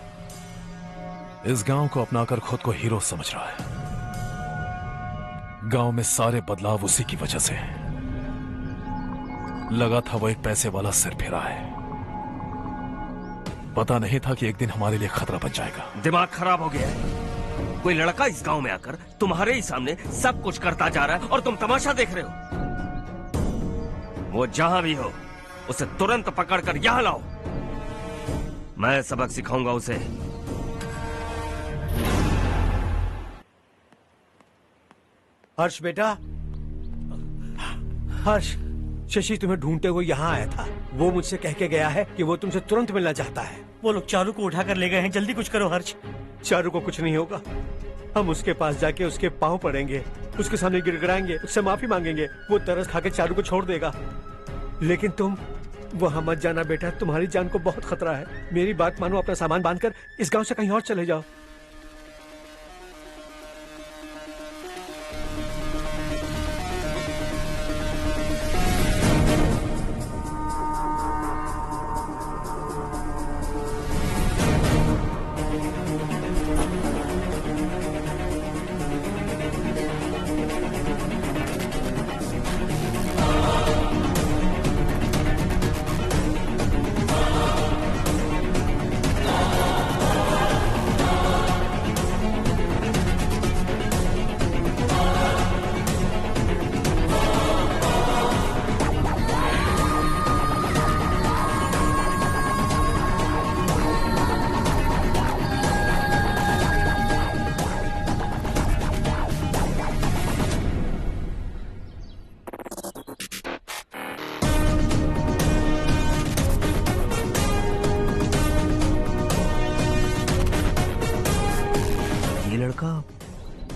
इस गांव को अपनाकर खुद को हीरो समझ रहा है। गांव में सारे बदलाव उसी की वजह से है। लगा था वो एक पैसे वाला सिरफिरा है। पता नहीं था कि एक दिन हमारे लिए खतरा बन जाएगा। दिमाग खराब हो गया है। कोई लड़का इस गांव में आकर तुम्हारे ही सामने सब कुछ करता जा रहा है और तुम तमाशा देख रहे हो। वो जहां भी हो उसे तुरंत पकड़कर यहां लाओ। मैं सबक सिखाऊंगा उसे। हर्ष बेटा, हर्ष, शशि तुम्हें ढूंढते हुए यहाँ आया था। वो मुझसे कह के गया है कि वो तुमसे तुरंत मिलना चाहता है। वो लोग चारू को उठाकर ले गए हैं, जल्दी कुछ करो हर्ष। चारू को कुछ नहीं होगा। हम उसके पास जाके उसके पांव पड़ेंगे, उसके सामने गिड़गिड़ाएंगे, उससे माफी मांगेंगे। वो तरस खा के चारू को छोड़ देगा। लेकिन तुम वहां मत जाना बेटा, तुम्हारी जान को बहुत खतरा है। मेरी बात मानो, अपना सामान बांधकर इस गांव से कहीं और चले जाओ।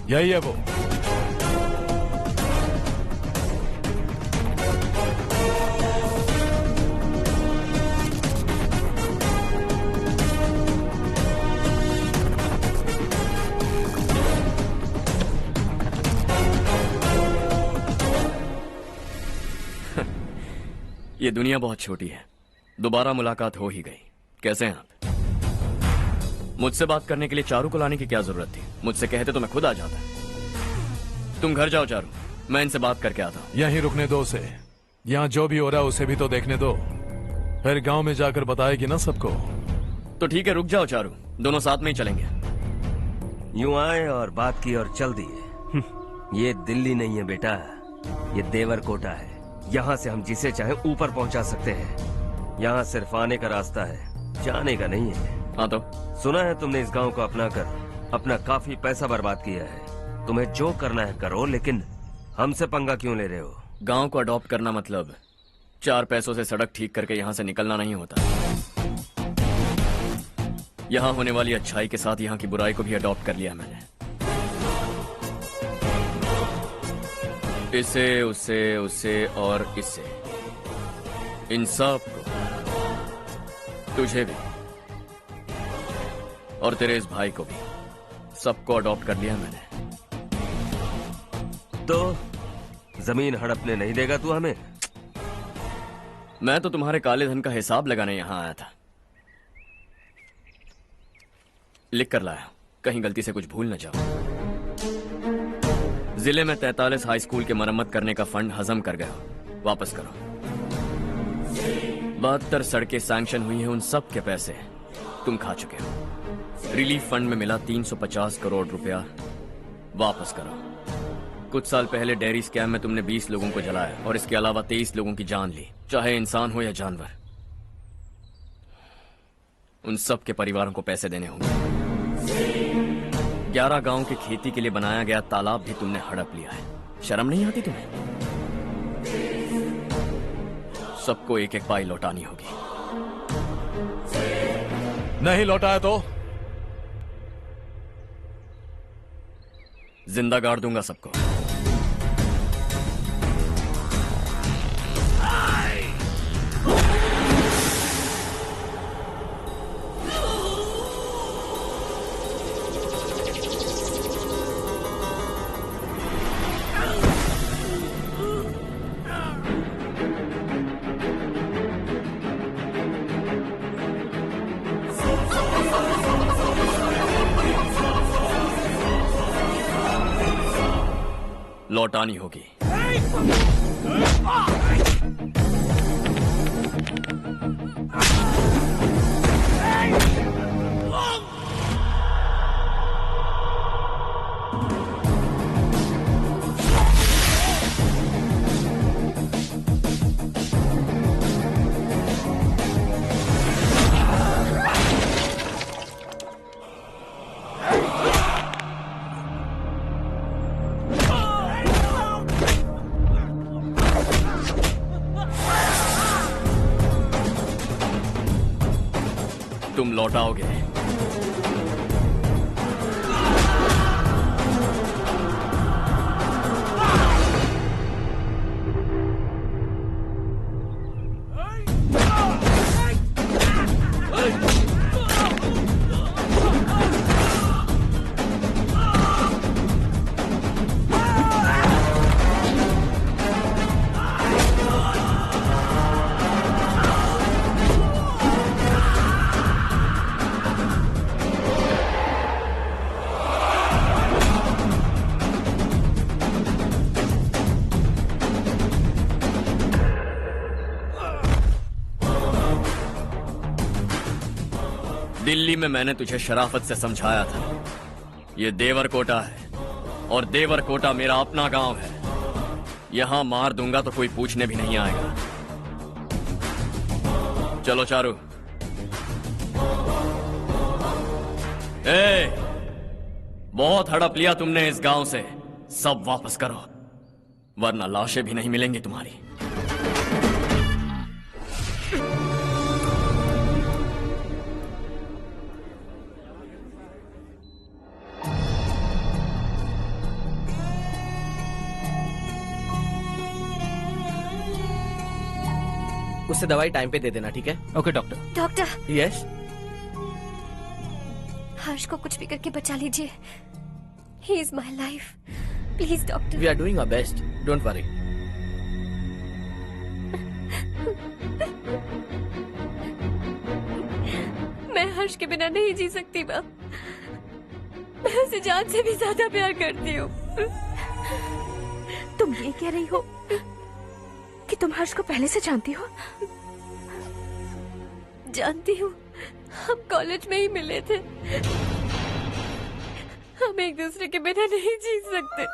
यही है वो। ये दुनिया बहुत छोटी है। दोबारा मुलाकात हो ही गई। कैसे हैं आप? मुझसे बात करने के लिए चारू को लाने की क्या जरूरत थी? मुझसे कहते तो मैं खुद आ जाता। तुम घर जाओ चारू, मैं इनसे बात करके आता हूँ। यहीं रुकने दो उसे। यहाँ जो भी हो रहा है उसे भी तो देखने दो, फिर गांव में जाकर बताएगी ना सबको। तो ठीक है, रुक जाओ चारू, दोनों साथ में ही चलेंगे। यूं आए और बात की और चल दिए। ये दिल्ली नहीं है बेटा, ये देवरकोटा है। यहाँ से हम जिसे चाहे ऊपर पहुँचा सकते हैं। यहाँ सिर्फ आने का रास्ता है, जाने का नहीं है। हाँ तो सुना है तुमने इस गांव को अपना कर अपना काफी पैसा बर्बाद किया है। तुम्हें जो करना है करो, लेकिन हमसे पंगा क्यों ले रहे हो? गांव को अडॉप्ट करना मतलब 4 पैसों से सड़क ठीक करके यहाँ से निकलना नहीं होता। यहाँ होने वाली अच्छाई के साथ यहाँ की बुराई को भी अडॉप्ट कर लिया मैंने। इसे, उसे, उसे और इससे, इन सब को, तुझे भी और तेरे इस भाई को भी, सबको अडॉप्ट कर लिया मैंने। तो जमीन हड़पने नहीं देगा तू हमें? मैं तो तुम्हारे काले धन का हिसाब लगाने यहां आया था। लिख कर लाया, कहीं गलती से कुछ भूल न जाओ। जिले में 43 हाई स्कूल के मरम्मत करने का फंड हजम कर गया, वापस करो। 72 सड़कें सैंक्शन हुई हैं, उन सब के पैसे तुम खा चुके हो। रिलीफ फंड में मिला 350 करोड़ रुपया, वापस करो। कुछ साल पहले डेयरी स्कैम में तुमने 20 लोगों को जलाया और इसके अलावा 23 लोगों की जान ली, चाहे इंसान हो या जानवर। उन सब के परिवारों को पैसे देने होंगे। 11 गांव के खेती के लिए बनाया गया तालाब भी तुमने हड़प लिया है। शर्म नहीं आती तुम्हें? सबको एक एक पाई लौटानी होगी। नहीं लौटाया तो जिंदा गाड़ दूंगा सबको। लौटानी होगी। तुम लौटाओगे। दिल्ली में मैंने तुझे शराफत से समझाया था, ये देवरकोटा है और देवरकोटा मेरा अपना गांव है। यहां मार दूंगा तो कोई पूछने भी नहीं आएगा। चलो चारू। बहुत हड़प लिया तुमने इस गांव से, सब वापस करो वरना लाशें भी नहीं मिलेंगी तुम्हारी। उससे दवाई टाइम पे दे देना, ठीक है? Okay doctor. Doctor. Yes. Harsh को कुछ भी करके बचा लीजिए। He is my life, please doctor. We are doing our best, don't worry. मैं हर्ष के बिना नहीं जी सकती माँ। मैं उसे जान से भी ज्यादा प्यार करती हूँ। तुम ये कह रही हो कि तुम हर्ष को पहले से जानती हो? जानती हूँ, हम कॉलेज में ही मिले थे। हम एक दूसरे के बिना नहीं जी सकते।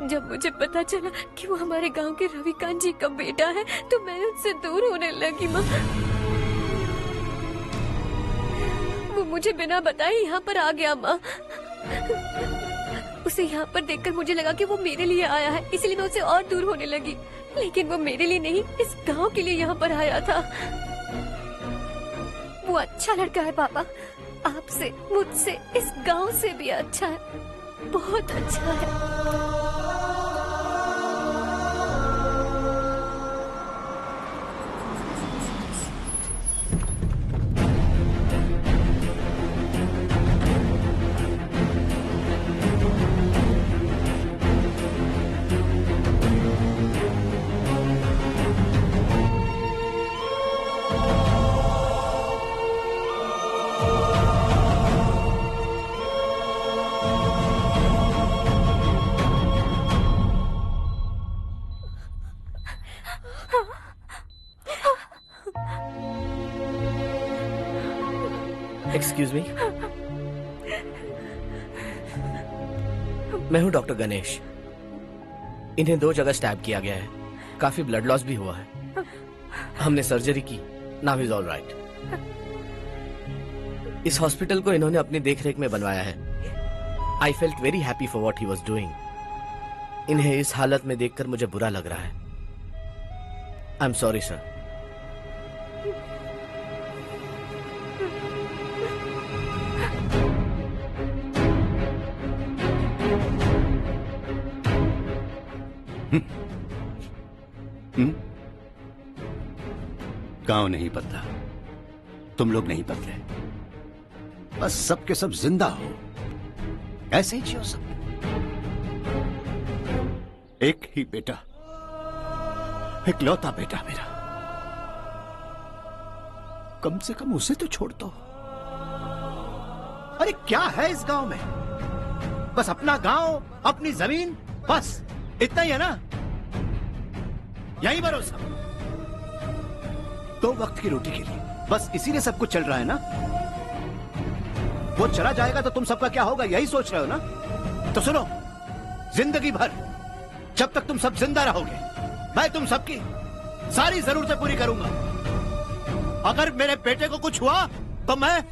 जब मुझे पता चला कि वो हमारे गांव के रविकांत जी का बेटा है तो मैं उससे दूर होने लगी माँ। वो मुझे बिना बताए यहाँ पर आ गया माँ। उसे यहाँ पर देखकर मुझे लगा कि वो मेरे लिए आया है, इसलिए मैं उससे और दूर होने लगी। लेकिन वो मेरे लिए नहीं, इस गांव के लिए यहाँ पर आया था। वो अच्छा लड़का है पापा, आपसे, मुझसे, इस गांव से भी अच्छा है, बहुत अच्छा है। एक्सक्यूज मी, मैं हूं डॉक्टर गणेश। इन्हें 2 जगह स्टैब किया गया है, काफी ब्लड लॉस भी हुआ है। हमने सर्जरी की, नाउ इज ऑल राइट। इस हॉस्पिटल को इन्होंने अपनी देखरेख में बनवाया है। I felt very happy for what he was doing. इन्हें इस हालत में देखकर मुझे बुरा लग रहा है। I am sorry sir. गांव नहीं बदला, तुम लोग नहीं बदले, बस सब के सब जिंदा हो, ऐसे ही जियो सब। एक ही बेटा, इकलौता बेटा मेरा, कम से कम उसे तो छोड़ दो। अरे क्या है इस गांव में? बस अपना गांव, अपनी जमीन, बस इतना ही है ना? यही भरोसा, 2 वक्त की रोटी के लिए, बस इसीलिए सब कुछ चल रहा है ना? वो चला जाएगा तो तुम सबका क्या होगा, यही सोच रहे हो ना? तो सुनो, जिंदगी भर जब तक तुम सब जिंदा रहोगे, मैं तुम सबकी सारी जरूरतें पूरी करूंगा। अगर मेरे बेटे को कुछ हुआ तो मैं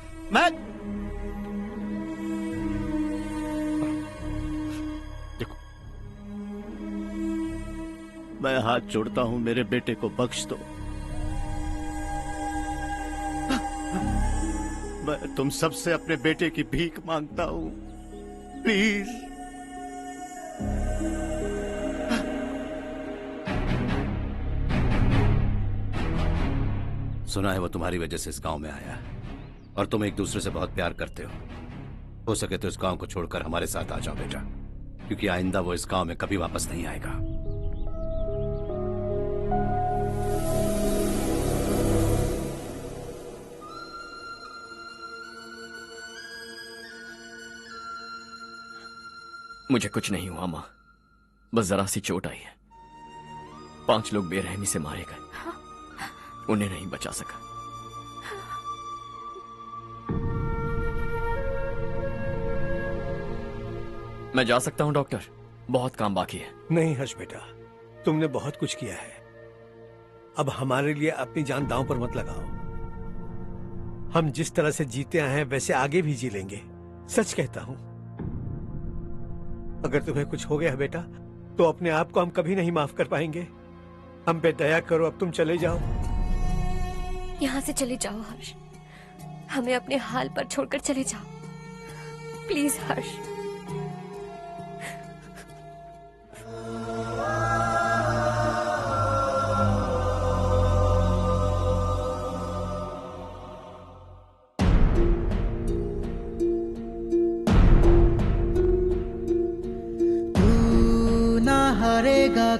देखो, मैं हाथ जोड़ता हूं, मेरे बेटे को बख्श दो। मैं तुम सबसे अपने बेटे की भीख मांगता हूं, प्लीज। सुना है वो तुम्हारी वजह से इस गांव में आया है और तुम एक दूसरे से बहुत प्यार करते हो सके तो इस गांव को छोड़कर हमारे साथ आ जाओ बेटा, क्योंकि आइंदा वो इस गांव में कभी वापस नहीं आएगा। मुझे कुछ नहीं हुआ माँ, बस जरा सी चोट आई है। 5 लोग बेरहमी से मारे गए, उन्हें नहीं बचा सका। मैं जा सकता हूं डॉक्टर, बहुत काम बाकी है। नहीं हर्ष बेटा, तुमने बहुत कुछ किया है, अब हमारे लिए अपनी जान दांव पर मत लगाओ। हम जिस तरह से जीते आए हैं वैसे आगे भी जी लेंगे, सच कहता हूं। अगर तुम्हें कुछ हो गया बेटा तो अपने आप को हम कभी नहीं माफ कर पाएंगे। हम पे दया करो, अब तुम चले जाओ। यहाँ से चले जाओ हर्ष, हमें अपने हाल पर छोड़कर चले जाओ, प्लीज हर्ष।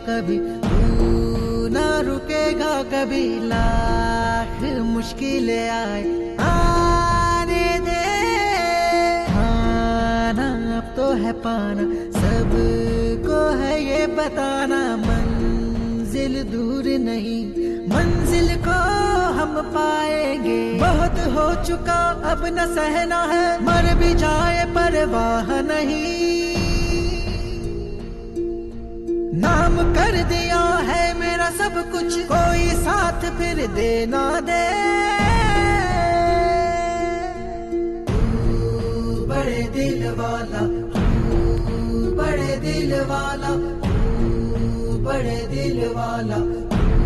कभी तू ना रुकेगा, कभी लाख मुश्किलें आए आने दे। खाना अब तो है पाना, सबको है ये बताना, मंजिल दूर नहीं, मंजिल को हम पाएंगे। बहुत हो चुका अब न सहना है, मर भी जाए परवाह नहीं। नाम कर दिया है मेरा सब कुछ, कोई साथ फिर देना दे। तू बड़े दिल वाला, तू बड़े दिल वाला, तू बड़े दिल वाला,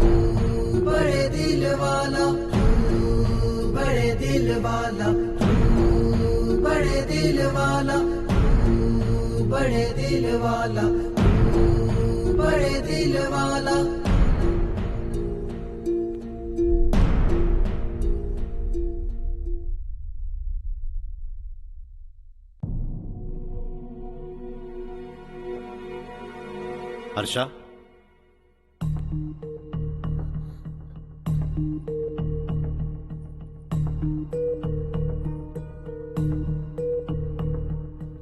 तू बड़े दिल वाला, तू बड़े दिल वाला, तू बड़े दिल वाला, तू बड़े दिल वाला, बड़े दिल वाला। हर्षा,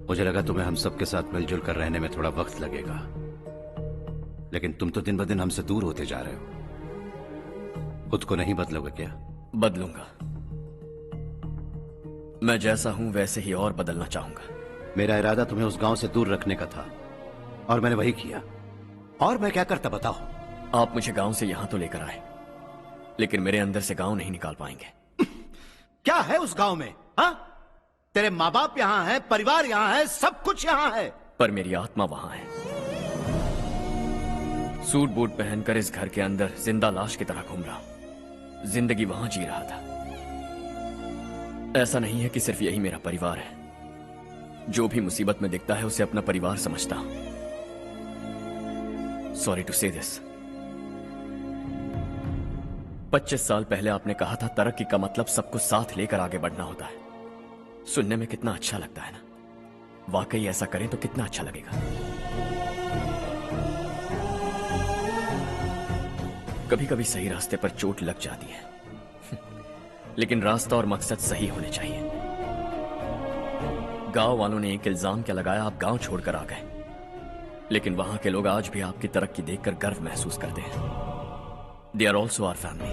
मुझे लगा तुम्हें हम सबके साथ मिलजुल कर रहने में थोड़ा वक्त लगेगा, लेकिन तुम तो दिन ब दिन हमसे दूर होते जा रहे हो। खुद को नहीं बदलोगे क्या? बदलूंगा, मैं जैसा हूं वैसे ही और बदलना चाहूंगा। मेरा इरादा तुम्हें उस गांव से दूर रखने का था और मैंने वही किया। और मैं क्या करता बताओ? आप मुझे गांव से यहां तो लेकर आए, लेकिन मेरे अंदर से गांव नहीं निकाल पाएंगे। क्या है उस गांव में? हाँ, तेरे माँ बाप यहां है, परिवार यहां है, सब कुछ यहां है, पर मेरी आत्मा वहां है। सूट बूट पहनकर इस घर के अंदर जिंदा लाश की तरह घूम रहा, जिंदगी वहां जी रहा था। ऐसा नहीं है कि सिर्फ यही मेरा परिवार है, जो भी मुसीबत में दिखता है उसे अपना परिवार समझता हूं। सॉरी टू से दिस। 25 साल पहले आपने कहा था तरक्की का मतलब सबको साथ लेकर आगे बढ़ना होता है। सुनने में कितना अच्छा लगता है ना? वाकई ऐसा करें तो कितना अच्छा लगेगा। कभी कभी सही रास्ते पर चोट लग जाती है, लेकिन रास्ता और मकसद सही होने चाहिए। गांव वालों ने एक इल्जाम क्या लगाया, आप गांव छोड़कर आ गए, लेकिन वहां के लोग आज भी आपकी तरक्की देखकर गर्व महसूस करते हैं। They are also our family.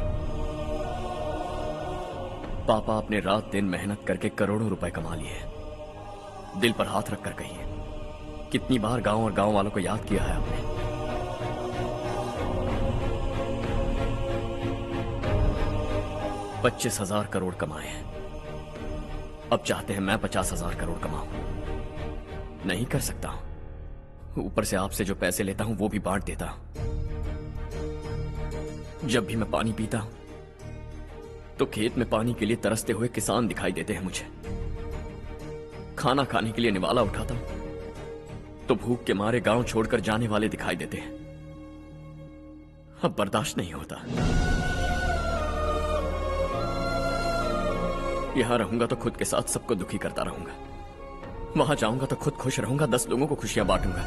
पापा आपने रात दिन मेहनत करके करोड़ों रुपए कमा लिए हैं। दिल पर हाथ रखकर कहिए, कितनी बार गांव और गांव वालों को याद किया है आपने? $25,000 करोड़ कमाए हैं, अब चाहते हैं मैं 50,000 करोड़ कमाऊं। नहीं कर सकता हूं। ऊपर से आपसे जो पैसे लेता हूं वो भी बांट देता हूं। जब भी मैं पानी पीता हूं तो खेत में पानी के लिए तरसते हुए किसान दिखाई देते हैं मुझे। खाना खाने के लिए निवाला उठाता हूं तो भूख के मारे गांव छोड़कर जाने वाले दिखाई देते हैं। अब बर्दाश्त नहीं होता। यहां रहूंगा तो खुद के साथ सबको दुखी करता रहूंगा, वहां जाऊंगा तो खुद खुश रहूंगा, 10 लोगों को खुशियां बांटूंगा।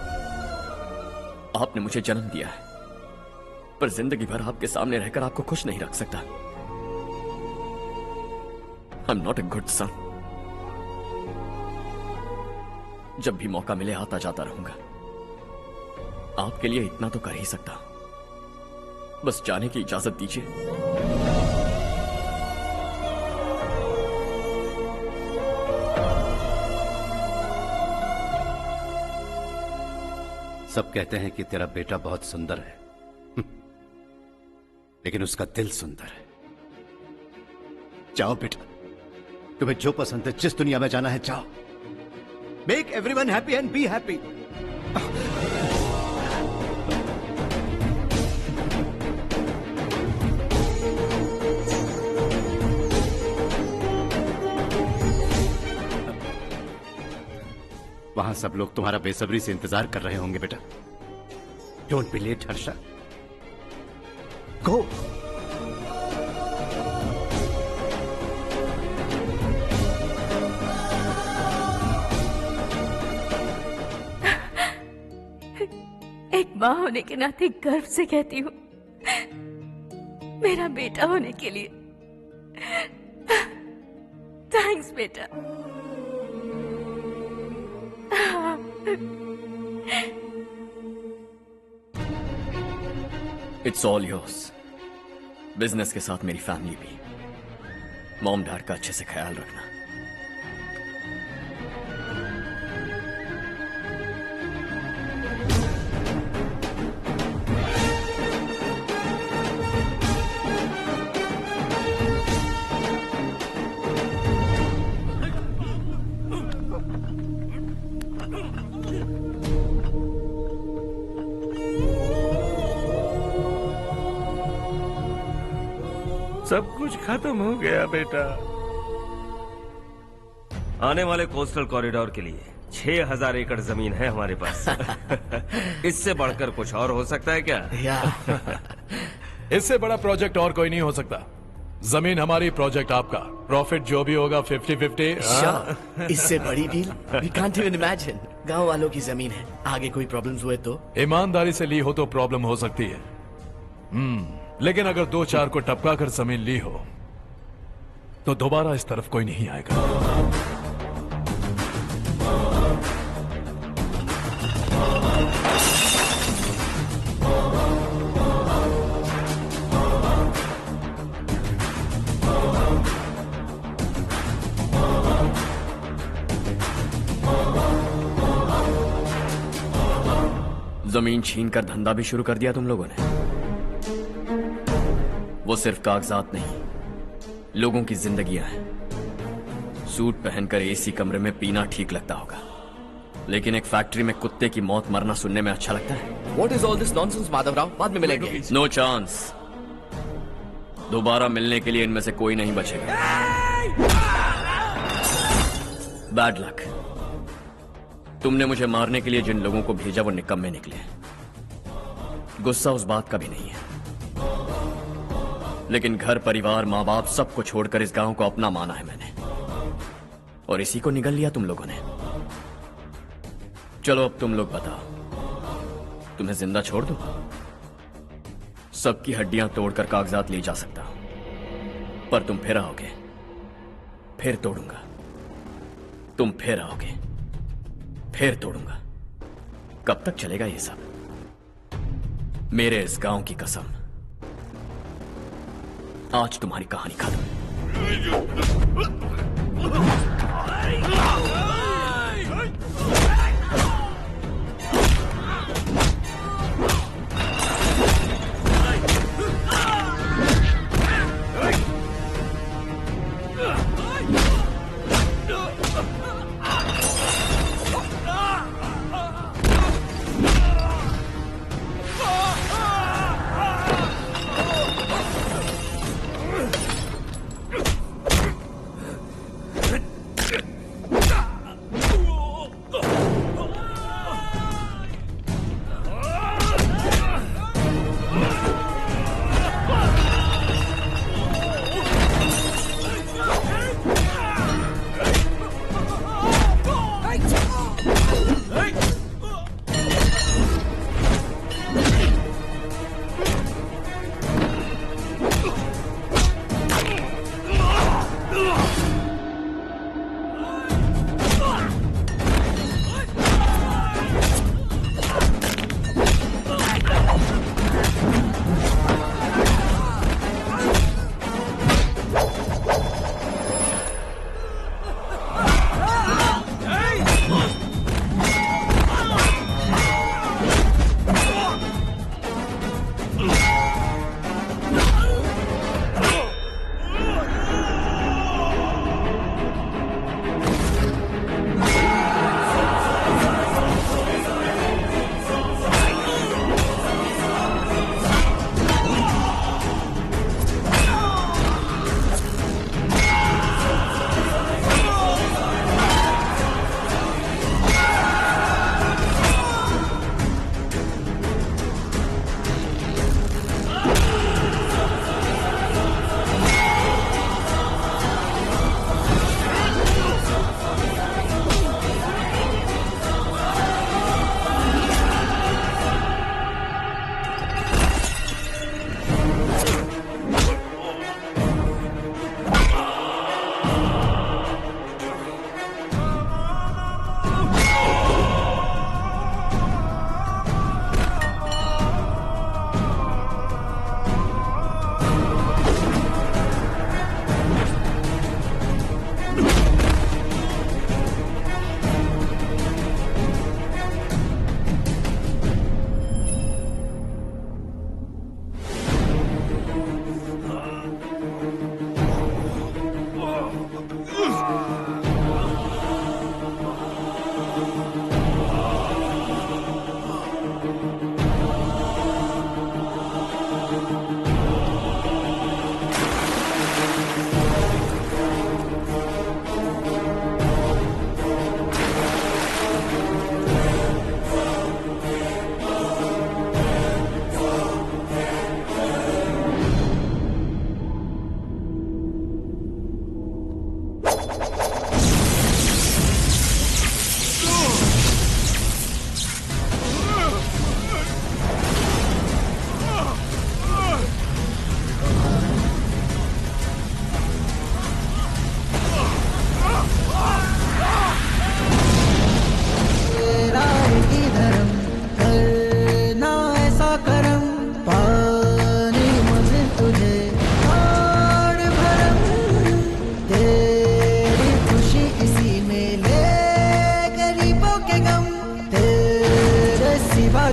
आपने मुझे जन्म दिया है, पर जिंदगी भर आपके सामने रहकर आपको खुश नहीं रख सकता। I am not a good son. जब भी मौका मिले आता जाता रहूंगा। आपके लिए इतना तो कर ही सकता हूं, बस जाने की इजाजत दीजिए। सब कहते हैं कि तेरा बेटा बहुत सुंदर है, लेकिन उसका दिल सुंदर है। जाओ बेटा, तुम्हें जो पसंद है, जिस दुनिया में जाना है जाओ। Make everyone happy and be happy. वहां सब लोग तुम्हारा बेसब्री से इंतजार कर रहे होंगे बेटा। डोंट बी लेट हर्षा, गो। एक माँ होने के नाते गर्व से कहती हूँ, मेरा बेटा होने के लिए थैंक्स बेटा। It's all yours. बिजनेस के साथ मेरी फैमिली भी। मॉम डैड का अच्छे से ख्याल रखना। सब कुछ खत्म हो गया बेटा। आने वाले कोस्टल कॉरिडोर के लिए 6000 एकड़ जमीन है हमारे पास। इससे बढ़कर कुछ और हो सकता है क्या? इससे बड़ा प्रोजेक्ट और कोई नहीं हो सकता। जमीन हमारी, प्रोजेक्ट आपका। प्रॉफिट जो भी होगा 50-50। इससे बड़ी deal we can't even imagine. गांव वालों की जमीन है, आगे कोई प्रॉब्लम्स हुए तो? ईमानदारी से ली हो तो प्रॉब्लम हो सकती है, लेकिन अगर 2-4 को टपका कर जमीन ली हो तो दोबारा इस तरफ कोई नहीं आएगा। जमीन छीनकर धंधा भी शुरू कर दिया तुम लोगों ने। वो सिर्फ कागजात नहीं, लोगों की जिंदगियां हैं। सूट पहनकर एसी कमरे में पीना ठीक लगता होगा, लेकिन एक फैक्ट्री में कुत्ते की मौत मरना सुनने में अच्छा लगता है। What is all this nonsense, Madhavrao? बाद में मिलेंगे। No chance. दोबारा मिलने के लिए इनमें से कोई नहीं बचेगा। Bad luck. तुमने मुझे मारने के लिए जिन लोगों को भेजा वो निकम्मे निकले। गुस्सा उस बात का भी नहीं है, लेकिन घर परिवार माँ बाप सबको छोड़कर इस गांव को अपना माना है मैंने, और इसी को निगल लिया तुम लोगों ने। चलो अब तुम लोग बताओ, तुम्हें जिंदा छोड़ दूं? सबकी हड्डियां तोड़कर कागजात ले जा सकता हूं, पर तुम फिर आओगे, फिर तोड़ूंगा। तुम फिर आओगे, फिर तोड़ूंगा। कब तक चलेगा ये सब? मेरे इस गांव की कसम, आज तुम्हारी कहानी खत्म।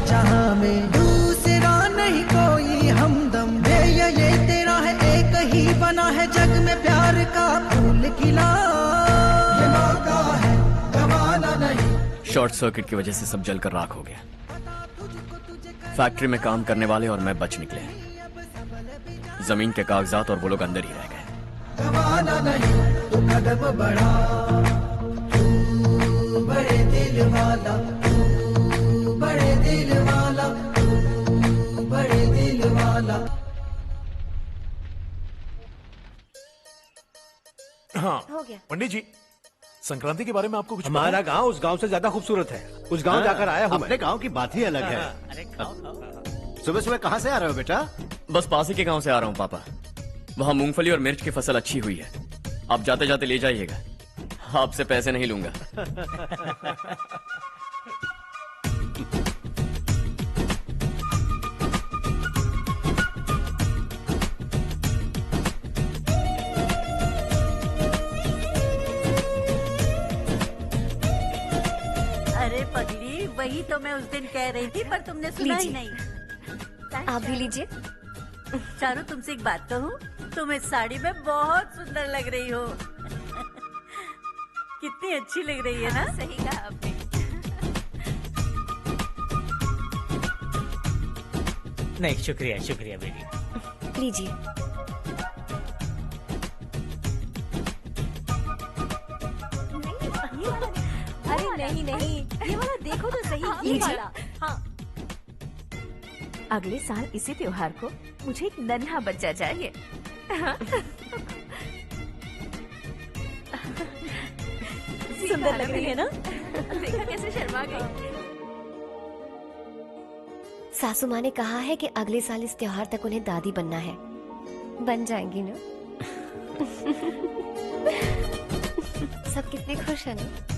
जहां में दूसरा नहीं कोई हमदम। ये तेरा है, एक ही बना है जग में प्यार का फूल खिला। ये मौका है गवाना नहीं। शॉर्ट सर्किट की वजह से सब जलकर राख हो गया। फैक्ट्री में काम करने वाले और मैं बच निकले। जमीन के कागजात और वो लोग अंदर ही रह गए। गवाना नहीं तू कदम बढ़ा, तू बड़े दिल वाला, तू बड़े दिल वाला, तू बड़े दिल वाला। हाँ हो गया। पंडित जी, संक्रांति के बारे में आपको कुछ हमारा गांव उस गांव से ज्यादा खूबसूरत है। उस गांव जाकर आया हूँ मैं। अपने गांव की बात ही अलग है। सुबह सुबह कहाँ से आ रहे हो बेटा? बस पास ही के गांव से आ रहा हूँ पापा। वहाँ मूंगफली और मिर्च की फसल अच्छी हुई है। आप जाते जाते ले जाइएगा। आपसे पैसे नहीं लूंगा। अरे पगली, वही तो मैं उस दिन कह रही थी पर तुमने सुना ही नहीं। आप भी लीजिए। चारू, तुमसे एक बात कहूँ, तुम इस साड़ी में बहुत सुंदर लग रही हो। कितनी अच्छी लग रही है ना? सही कहा आपने। नहीं, शुक्रिया शुक्रिया बेटी। लीजिए। अरे नहीं नहीं, ये वाला देखो तो सही। ये वाला। हाँ। अगले साल इसी त्योहार को मुझे एक नन्हा बच्चा चाहिए। सुंदर लग रही है ना? देखा कैसे शर्मा गई। सासू माँ ने कहा है कि अगले साल इस त्योहार तक उन्हें दादी बनना है। बन जाएंगी ना? सब कितने खुश हैं ना?